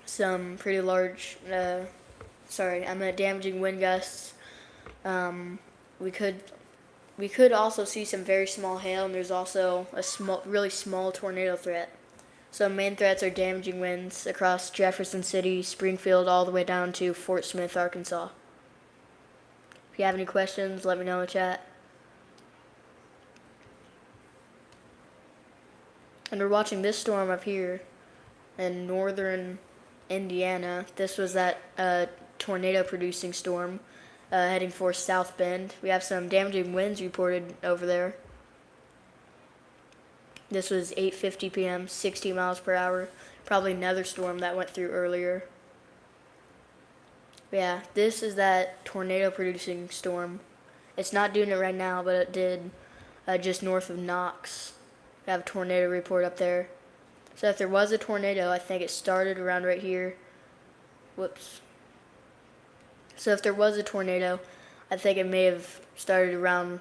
some pretty large, damaging wind gusts. We could also see some very small hail, and there's also a really small tornado threat. So main threats are damaging winds across Jefferson City, Springfield, all the way down to Fort Smith, Arkansas. If you have any questions, let me know in the chat. And we're watching this storm up here in northern Indiana. This was that tornado-producing storm heading for South Bend. We have some damaging winds reported over there. This was 8:50 p.m., 60 miles per hour. Probably another storm that went through earlier. Yeah, this is that tornado-producing storm. It's not doing it right now, but it did just north of Knox. We have a tornado report up there. So if there was a tornado, I think it started around right here. Whoops. So if there was a tornado, I think it may have started around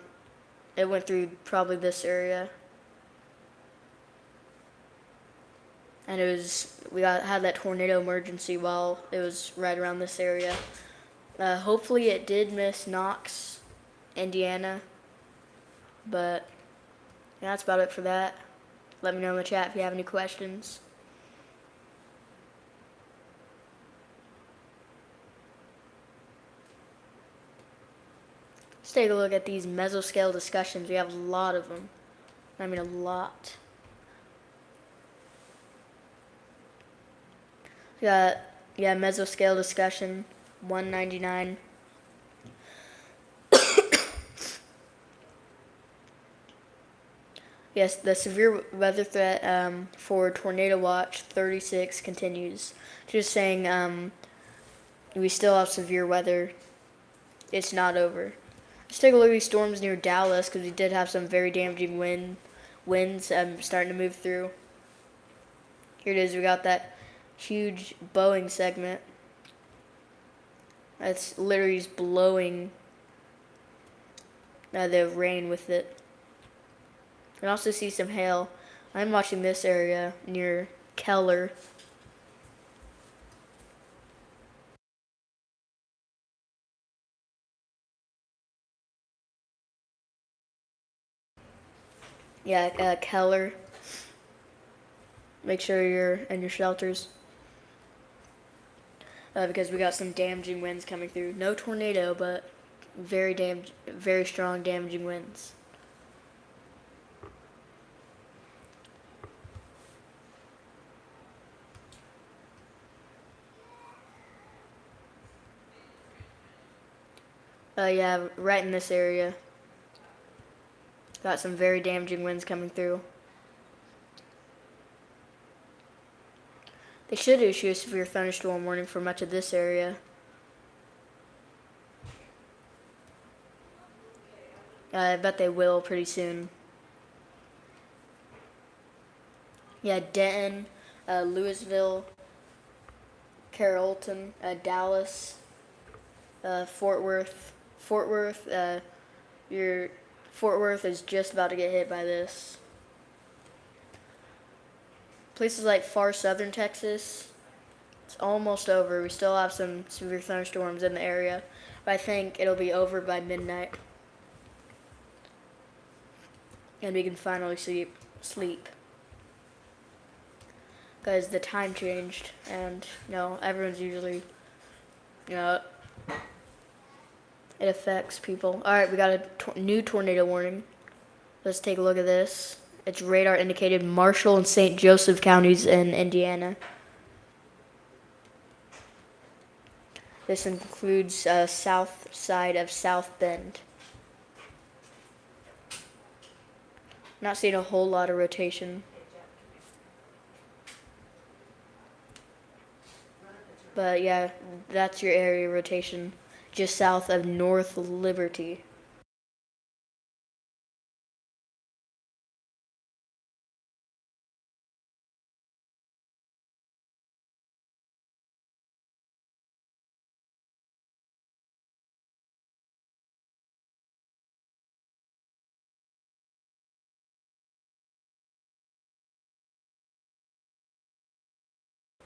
It went through probably this area. And had that tornado emergency while it was right around this area. Hopefully it did miss Knox, Indiana. But yeah, that's about it for that. Let me know in the chat if you have any questions. Let's take a look at these mesoscale discussions. We have a lot of them. I mean, a lot. Yeah, mesoscale discussion, 199. Yes, the severe weather threat for Tornado Watch 36 continues. Just saying, we still have severe weather. It's not over. Let's take a look at these storms near Dallas, because we did have some very damaging winds starting to move through. Here it is. We got that huge Boeing segment. That's literally just blowing the rain with it. You can also see some hail. I'm watching this area near Keller. Yeah, Keller. Make sure you're in your shelters. Because we got some damaging winds coming through. No tornado, but very strong damaging winds. Yeah, right in this area. Got some very damaging winds coming through. They should issue a severe thunderstorm warning for much of this area. I bet they will pretty soon. Yeah, Denton, Louisville, Carrollton, Dallas, Fort Worth. Fort Worth is just about to get hit by this. Places like far southern Texas, it's almost over. We still have some severe thunderstorms in the area, but I think it'll be over by midnight. And we can finally sleep. Because the time changed, and everyone's usually, it affects people. All right, we got a new tornado warning. Let's take a look at this. It's radar indicated Marshall and St. Joseph counties in Indiana. This includes south side of South Bend. Not seeing a whole lot of rotation. But yeah, that's your area rotation, just south of North Liberty.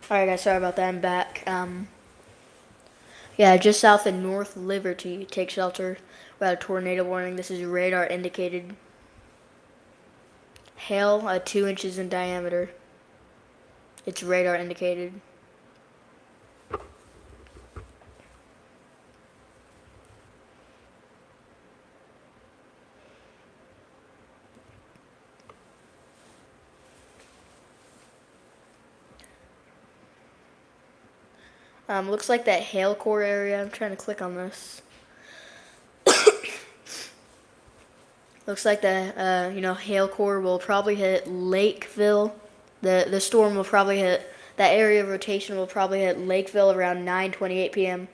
Alright guys, sorry about that, I'm back. Yeah, just south of North Liberty, take shelter. We had a tornado warning. This is radar indicated. Hail 2 inches in diameter. It's radar indicated. Looks like that hail core area. I'm trying to click on this. Looks like the hail core will probably hit Lakeville. The storm will probably hit that area of rotation will probably hit Lakeville around 9:28 p.m.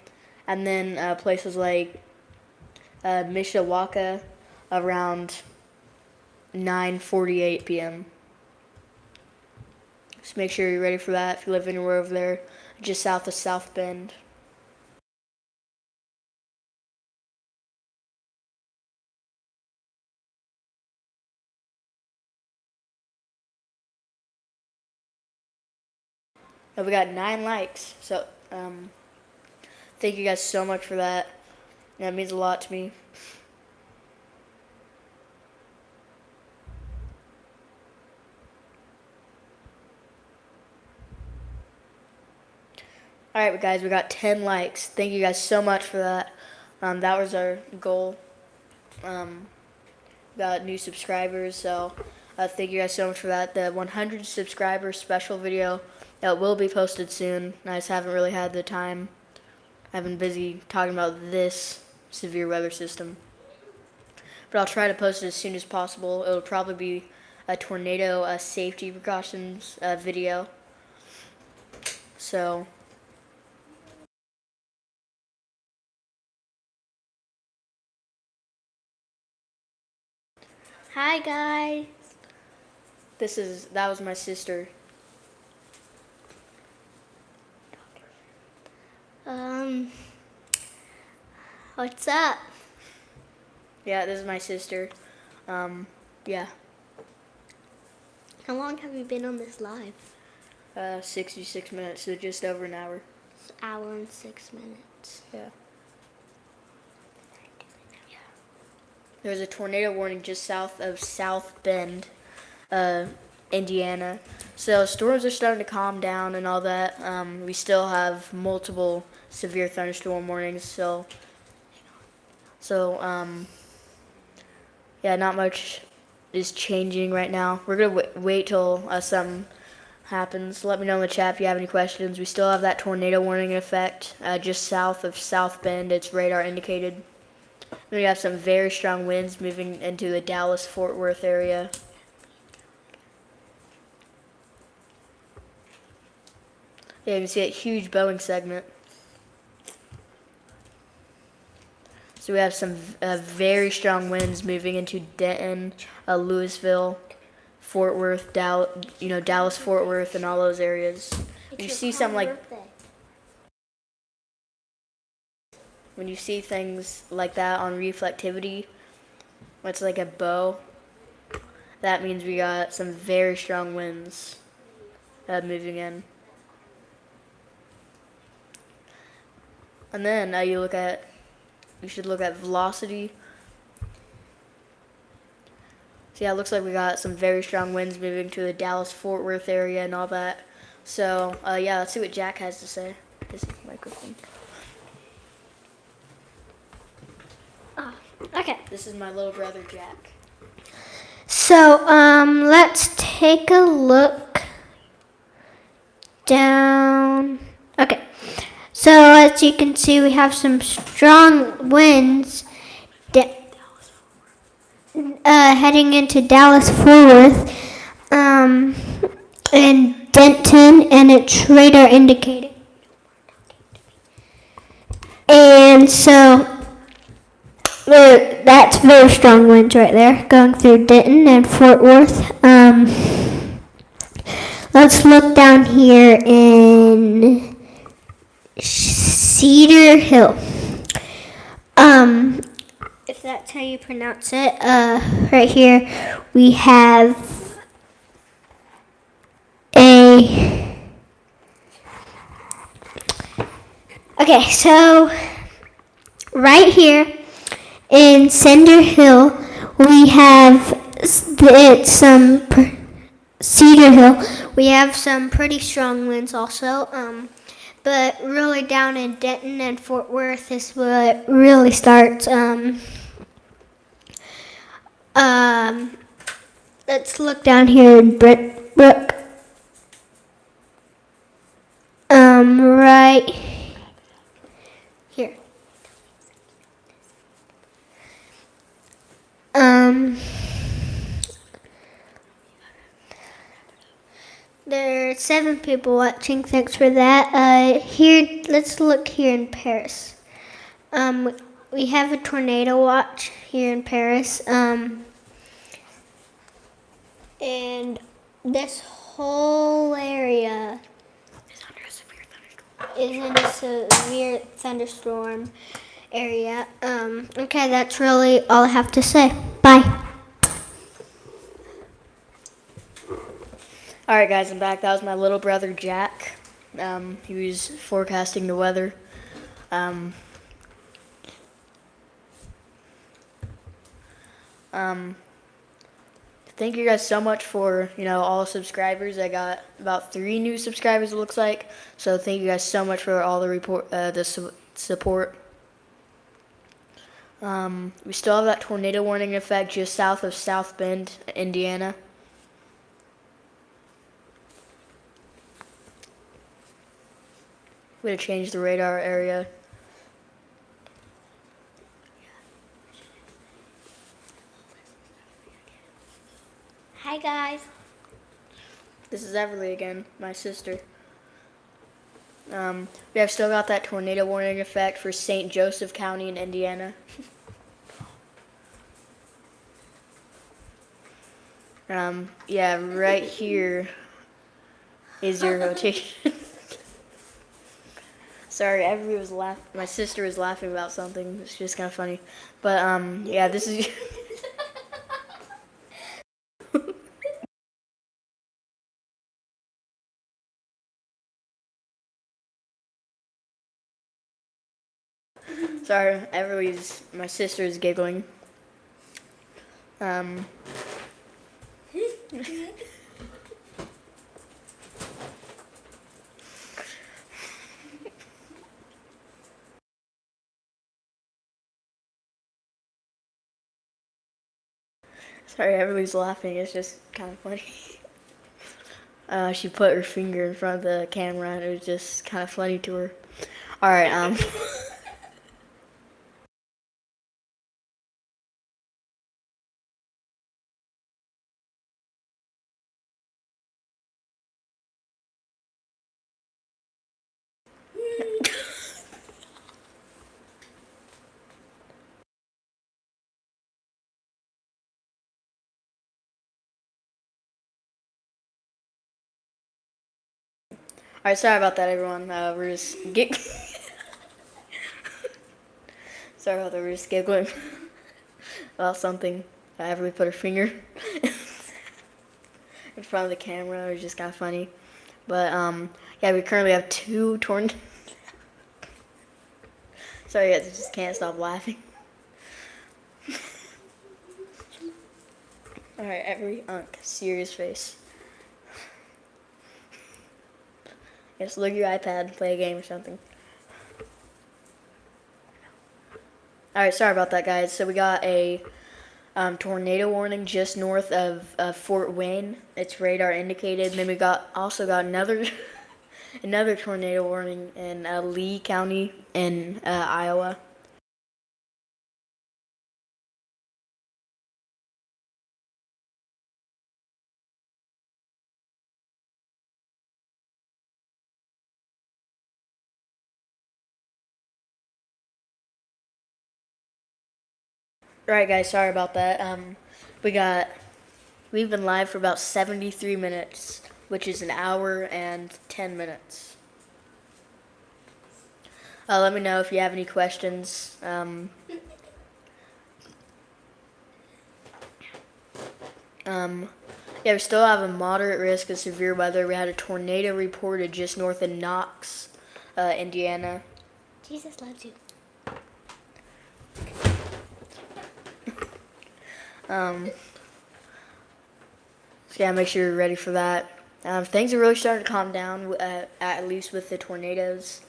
and then places like Mishawaka around 9:48 p.m. Just make sure you're ready for that if you live anywhere over there, just south of South Bend. And we got 9 likes. So thank you guys so much for that. That means a lot to me. Alright, guys, we got 10 likes. Thank you guys so much for that. That was our goal. Got new subscribers, so thank you guys so much for that. The 100 subscriber special video that will be posted soon. I just haven't really had the time. I've been busy talking about this severe weather system. But I'll try to post it as soon as possible. It'll probably be a tornado safety precautions video. So Hi guys. that was my sister. What's up? Yeah, this is my sister. Yeah, How long have you been on this live? 66 minutes, so just over an hour. It's an hour and 6 minutes. Yeah. There's a tornado warning just south of South Bend, Indiana. So storms are starting to calm down and all that. We still have multiple severe thunderstorm warnings. So yeah, not much is changing right now. We're gonna wait till something happens. Let me know in the chat if you have any questions. We still have that tornado warning in effect just south of South Bend. It's radar indicated. We have some very strong winds moving into the Dallas-Fort Worth area. Yeah, you can see that huge Boeing segment. So we have some very strong winds moving into Denton, Louisville, Fort Worth, Dallas-Fort Worth, and all those areas. You see something like when you see things like that on reflectivity, it's like a bow. That means we got some very strong winds moving in. And then you should look at velocity. So yeah, it looks like we got some very strong winds moving to the Dallas-Fort Worth area and all that. So yeah, let's see what Jack has to say. His microphone. Okay. This is my little brother Jack. So, let's take a look down. Okay. So, as you can see, we have some strong winds heading into Dallas-Fort Worth and Denton, and it's radar indicated. And so, that's very strong winds right there, going through Denton and Fort Worth. Let's look down here in Cedar Hill. If that's how you pronounce it, right here we have Okay, so right here in Cedar Hill, we have Cedar Hill. We have some pretty strong winds also, but really down in Denton and Fort Worth is what really starts. Let's look down here in Brentbrook. Right here. There are 7 people watching. Thanks for that. Here, let's look here in Paris. We have a tornado watch here in Paris. And this whole area is in a severe thunderstorm area. Okay, that's really all I have to say. Bye. All right, guys, I'm back. That was my little brother Jack. He was forecasting the weather. Um, thank you guys so much for, all the subscribers. I got about 3 new subscribers, it looks like. So thank you guys so much for all the support. We still have that tornado warning effect just south of South Bend, Indiana. We gotta change the radar area. Hi guys. This is Everly again, my sister. We have still got that tornado warning effect for St. Joseph County in Indiana. Yeah, right here is your rotation. Sorry, everybody was laughing. My sister was laughing about something. It's just kind of funny. But, yeah, this is... Sorry, my sister is giggling. Sorry, everybody's laughing. It's just kind of funny. She put her finger in front of the camera, and it was just kind of funny to her. All right. All right. Sorry about that, everyone. We're just Sorry about that. We're just giggling about something. Everybody put her finger in front of the camera. It was just kind of funny. But yeah, we currently have 2 tornadoes. Sorry, guys, I just can't stop laughing. All right, every serious face. Just look at your iPad, play a game or something. All right, sorry about that, guys. So we got a tornado warning just north of Fort Wayne. It's radar indicated. And then we also got another another tornado warning in Lee County in Iowa. All right, guys, sorry about that. We've been live for about 73 minutes, which is an hour and 10 minutes. Let me know if you have any questions. Yeah, we still have a moderate risk of severe weather. We had a tornado reported just north of Knox, Indiana. Jesus loves you. So yeah, make sure you're ready for that. Things are really starting to calm down, at least with the tornadoes.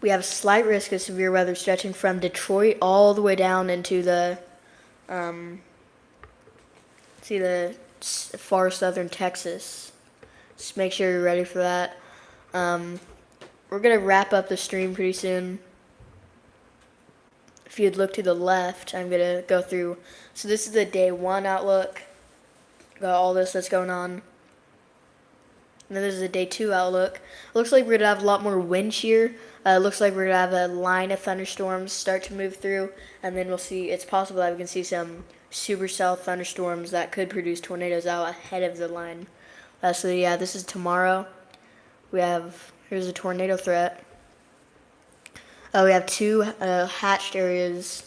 We have a slight risk of severe weather stretching from Detroit all the way down into the far southern Texas. Just make sure you're ready for that. We're gonna wrap up the stream pretty soon. If you'd look to the left, I'm gonna go through. So this is the day 1 outlook. Got all this that's going on. And then there's a day 2 outlook. Looks like we're gonna have a lot more wind shear. Looks like we're gonna have a line of thunderstorms start to move through, and then we'll see. It's possible that we can see some supercell thunderstorms that could produce tornadoes out ahead of the line. So yeah, this is tomorrow. Here's a tornado threat. We have two hatched areas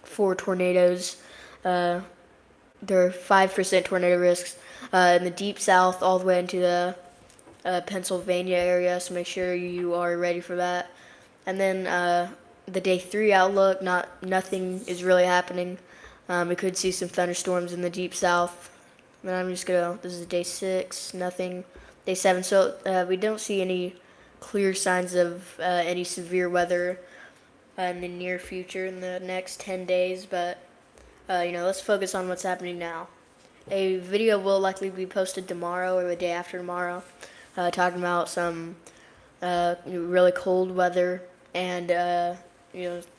for tornadoes. There are 5% tornado risks in the deep south all the way into the Pennsylvania area, so make sure you are ready for that. And then the day 3 outlook, nothing is really happening. We could see some thunderstorms in the deep south. And I'm just gonna. This is day 6, nothing. Day 7, so we don't see any clear signs of any severe weather in the near future in the next 10 days. But let's focus on what's happening now. A video will likely be posted tomorrow or the day after tomorrow, talking about some really cold weather and a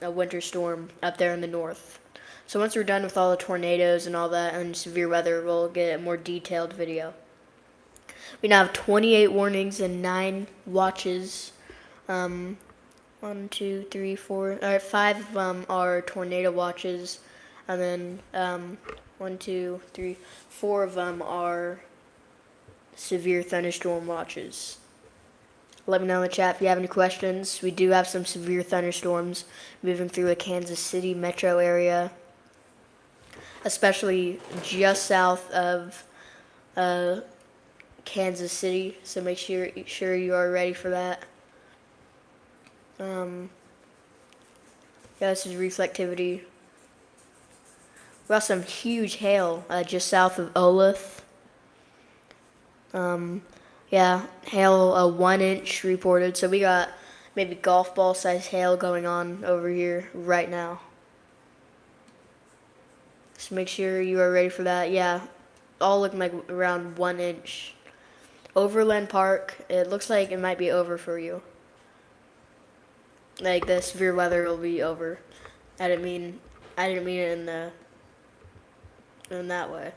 winter storm up there in the north. So once we're done with all the tornadoes and all that and severe weather, we'll get a more detailed video. We now have 28 warnings and 9 watches. 1, 2, 3, 4. All right, 5 of them are tornado watches, and then 1, 2, 3, 4 of them are severe thunderstorm watches. Let me know in the chat if you have any questions. We do have some severe thunderstorms moving through the Kansas City metro area, especially just south of Kansas City. So make sure you are ready for that. This is reflectivity. We got some huge hail just south of Olathe. Hail 1 inch reported. So we got maybe golf ball size hail going on over here right now. So make sure you are ready for that. Yeah, all looking like around 1 inch. Overland Park, it looks like it might be over for you. Like the severe weather will be over. I didn't mean it in that way.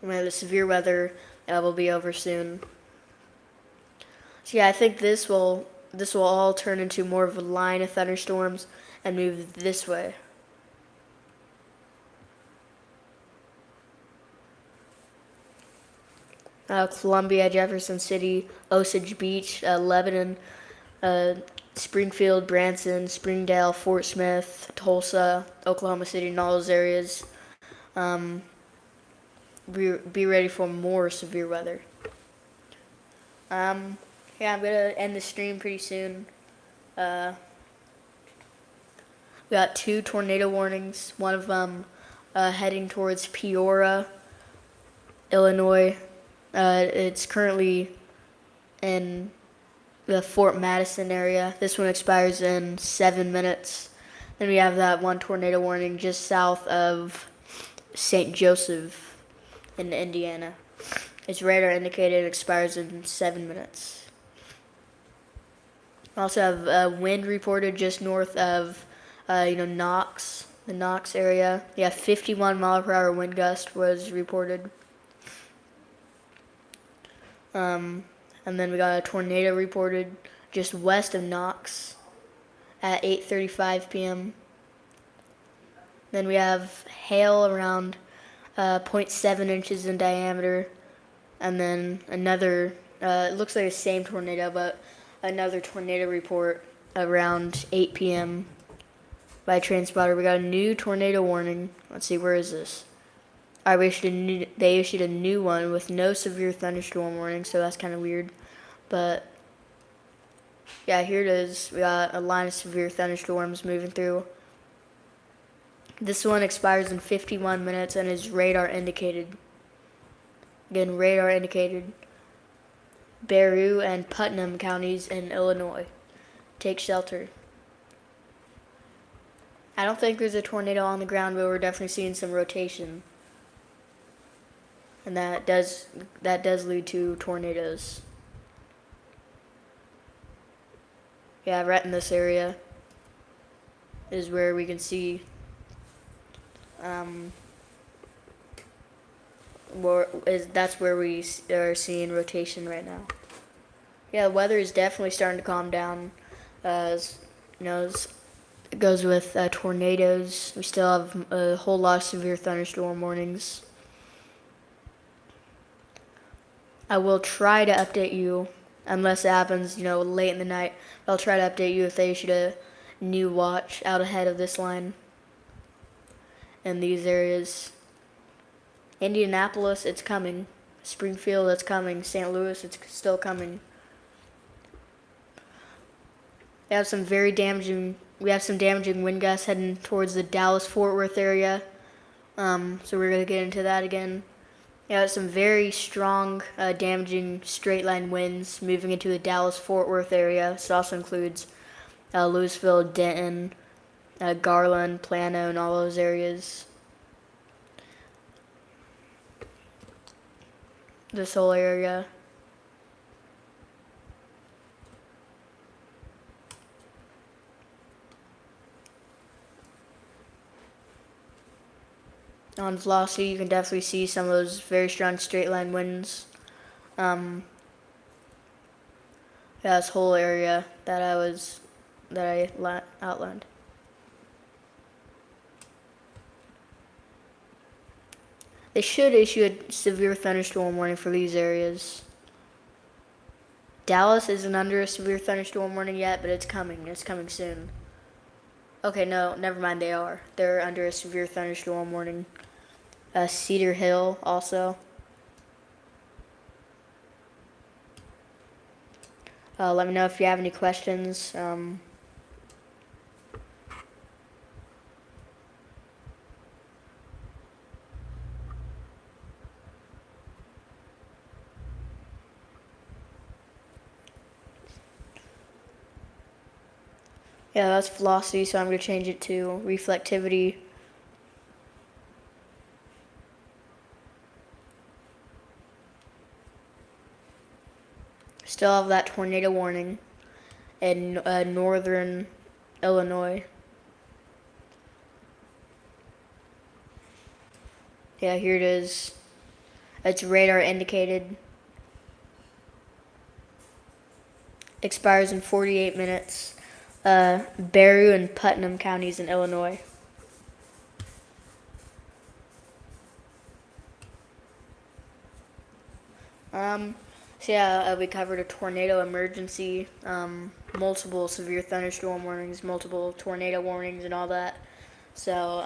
The severe weather will be over soon. So yeah, I think this will all turn into more of a line of thunderstorms and move this way. Columbia, Jefferson City, Osage Beach, Lebanon, Springfield, Branson, Springdale, Fort Smith, Tulsa, Oklahoma City, and all those areas. Be ready for more severe weather. I'm gonna end the stream pretty soon. We got 2 tornado warnings. One of them heading towards Peoria, Illinois. It's currently in the Fort Madison area. This one expires in 7 minutes. Then we have that one tornado warning just south of St. Joseph in Indiana. It's radar indicated, expires in 7 minutes. We also have wind reported just north of Knox, the Knox area. 51 mile per hour wind gust was reported. And then we got a tornado reported just west of Knox at 8:35 p.m. Then we have hail around 0.7 inches in diameter, and then another, it looks like the same tornado, but another tornado report around 8 p.m. by Transponder. We got a new tornado warning. Let's see, where is this? All right, they issued a new one with no severe thunderstorm warning, so that's kind of weird. But yeah, here it is. We got a line of severe thunderstorms moving through. This one expires in 51 minutes and is radar indicated. Again, radar indicated. Bearoo and Putnam counties in Illinois. Take shelter. I don't think there's a tornado on the ground, but we're definitely seeing some rotation. And that does lead to tornadoes. Yeah, right in this area is where we can see that's where we are seeing rotation right now. Yeah, the weather is definitely starting to calm down. It goes with tornadoes. We still have a whole lot of severe thunderstorm warnings. I will try to update you unless it happens, late in the night. I'll try to update you if they issue a new watch out ahead of this line in these areas. Indianapolis, it's coming. Springfield, it's coming. St. Louis, it's still coming. We have some damaging wind gusts heading towards the Dallas-Fort Worth area. So we're going to get into that again. We have some very strong, damaging straight line winds moving into the Dallas-Fort Worth area. This also includes Louisville, Denton, Garland, Plano, and all those areas. This whole area. On Velocity, you can definitely see some of those very strong straight line winds. This whole area that I outlined. They should issue a severe thunderstorm warning for these areas. Dallas isn't under a severe thunderstorm warning yet, but it's coming. It's coming soon. Okay, no, never mind, they are. They're under a severe thunderstorm warning. Cedar Hill also. Let me know if you have any questions. Yeah, that's velocity, so I'm going to change it to reflectivity. Still have that tornado warning in northern Illinois. Yeah, here it is. It's radar indicated. Expires in 48 minutes. Barrow and Putnam counties in Illinois. So yeah, we covered a tornado emergency, multiple severe thunderstorm warnings, multiple tornado warnings, and all that. So,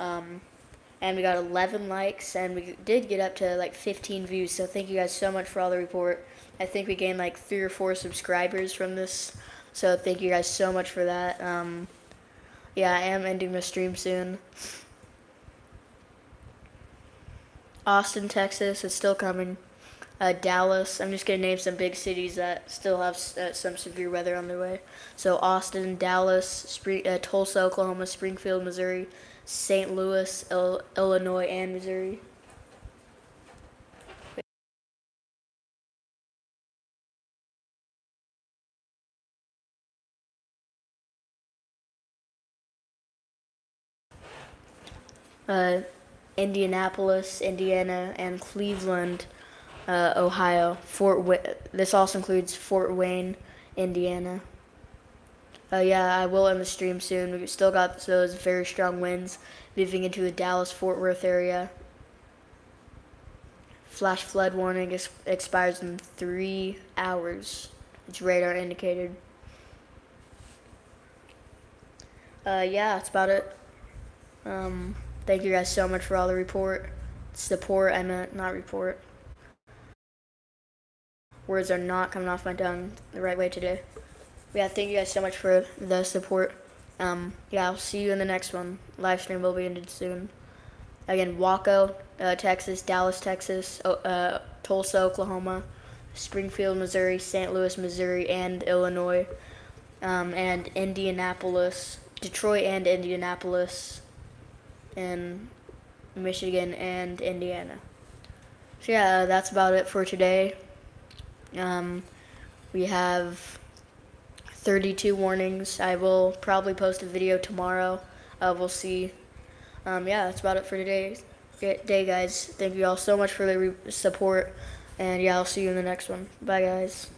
and we got 11 likes, and we did get up to like 15 views. So thank you guys so much for all the report. I think we gained like 3 or 4 subscribers from this. So thank you guys so much for that. Yeah, I am ending the stream soon. Austin, Texas, is still coming. Dallas, I'm just going to name some big cities that still have some severe weather on their way. So Austin, Dallas, Tulsa, Oklahoma, Springfield, Missouri, St. Louis, Illinois, and Missouri. Indianapolis, Indiana, and Cleveland, Ohio. This also includes Fort Wayne, Indiana. Yeah, I will end the stream soon. We've still got those very strong winds moving into the Dallas-Fort Worth area. Flash flood warning expires in 3 hours. It's radar indicated. Yeah, that's about it. Thank you guys so much for all the support. I meant not report. Words are not coming off my tongue the right way today. Yeah, thank you guys so much for the support. Yeah, I'll see you in the next one. Live stream will be ended soon. Again, Waco, Texas, Dallas, Texas, Tulsa, Oklahoma, Springfield, Missouri, St. Louis, Missouri, and Illinois, and Indianapolis, Detroit, and Indianapolis, and Michigan, and Indiana. So yeah, that's about it for today. We have 32 warnings. I will probably post a video tomorrow. We'll see. Yeah, that's about it for today's day, guys. Thank you all so much for the support. And yeah, I'll see you in the next one. Bye, guys.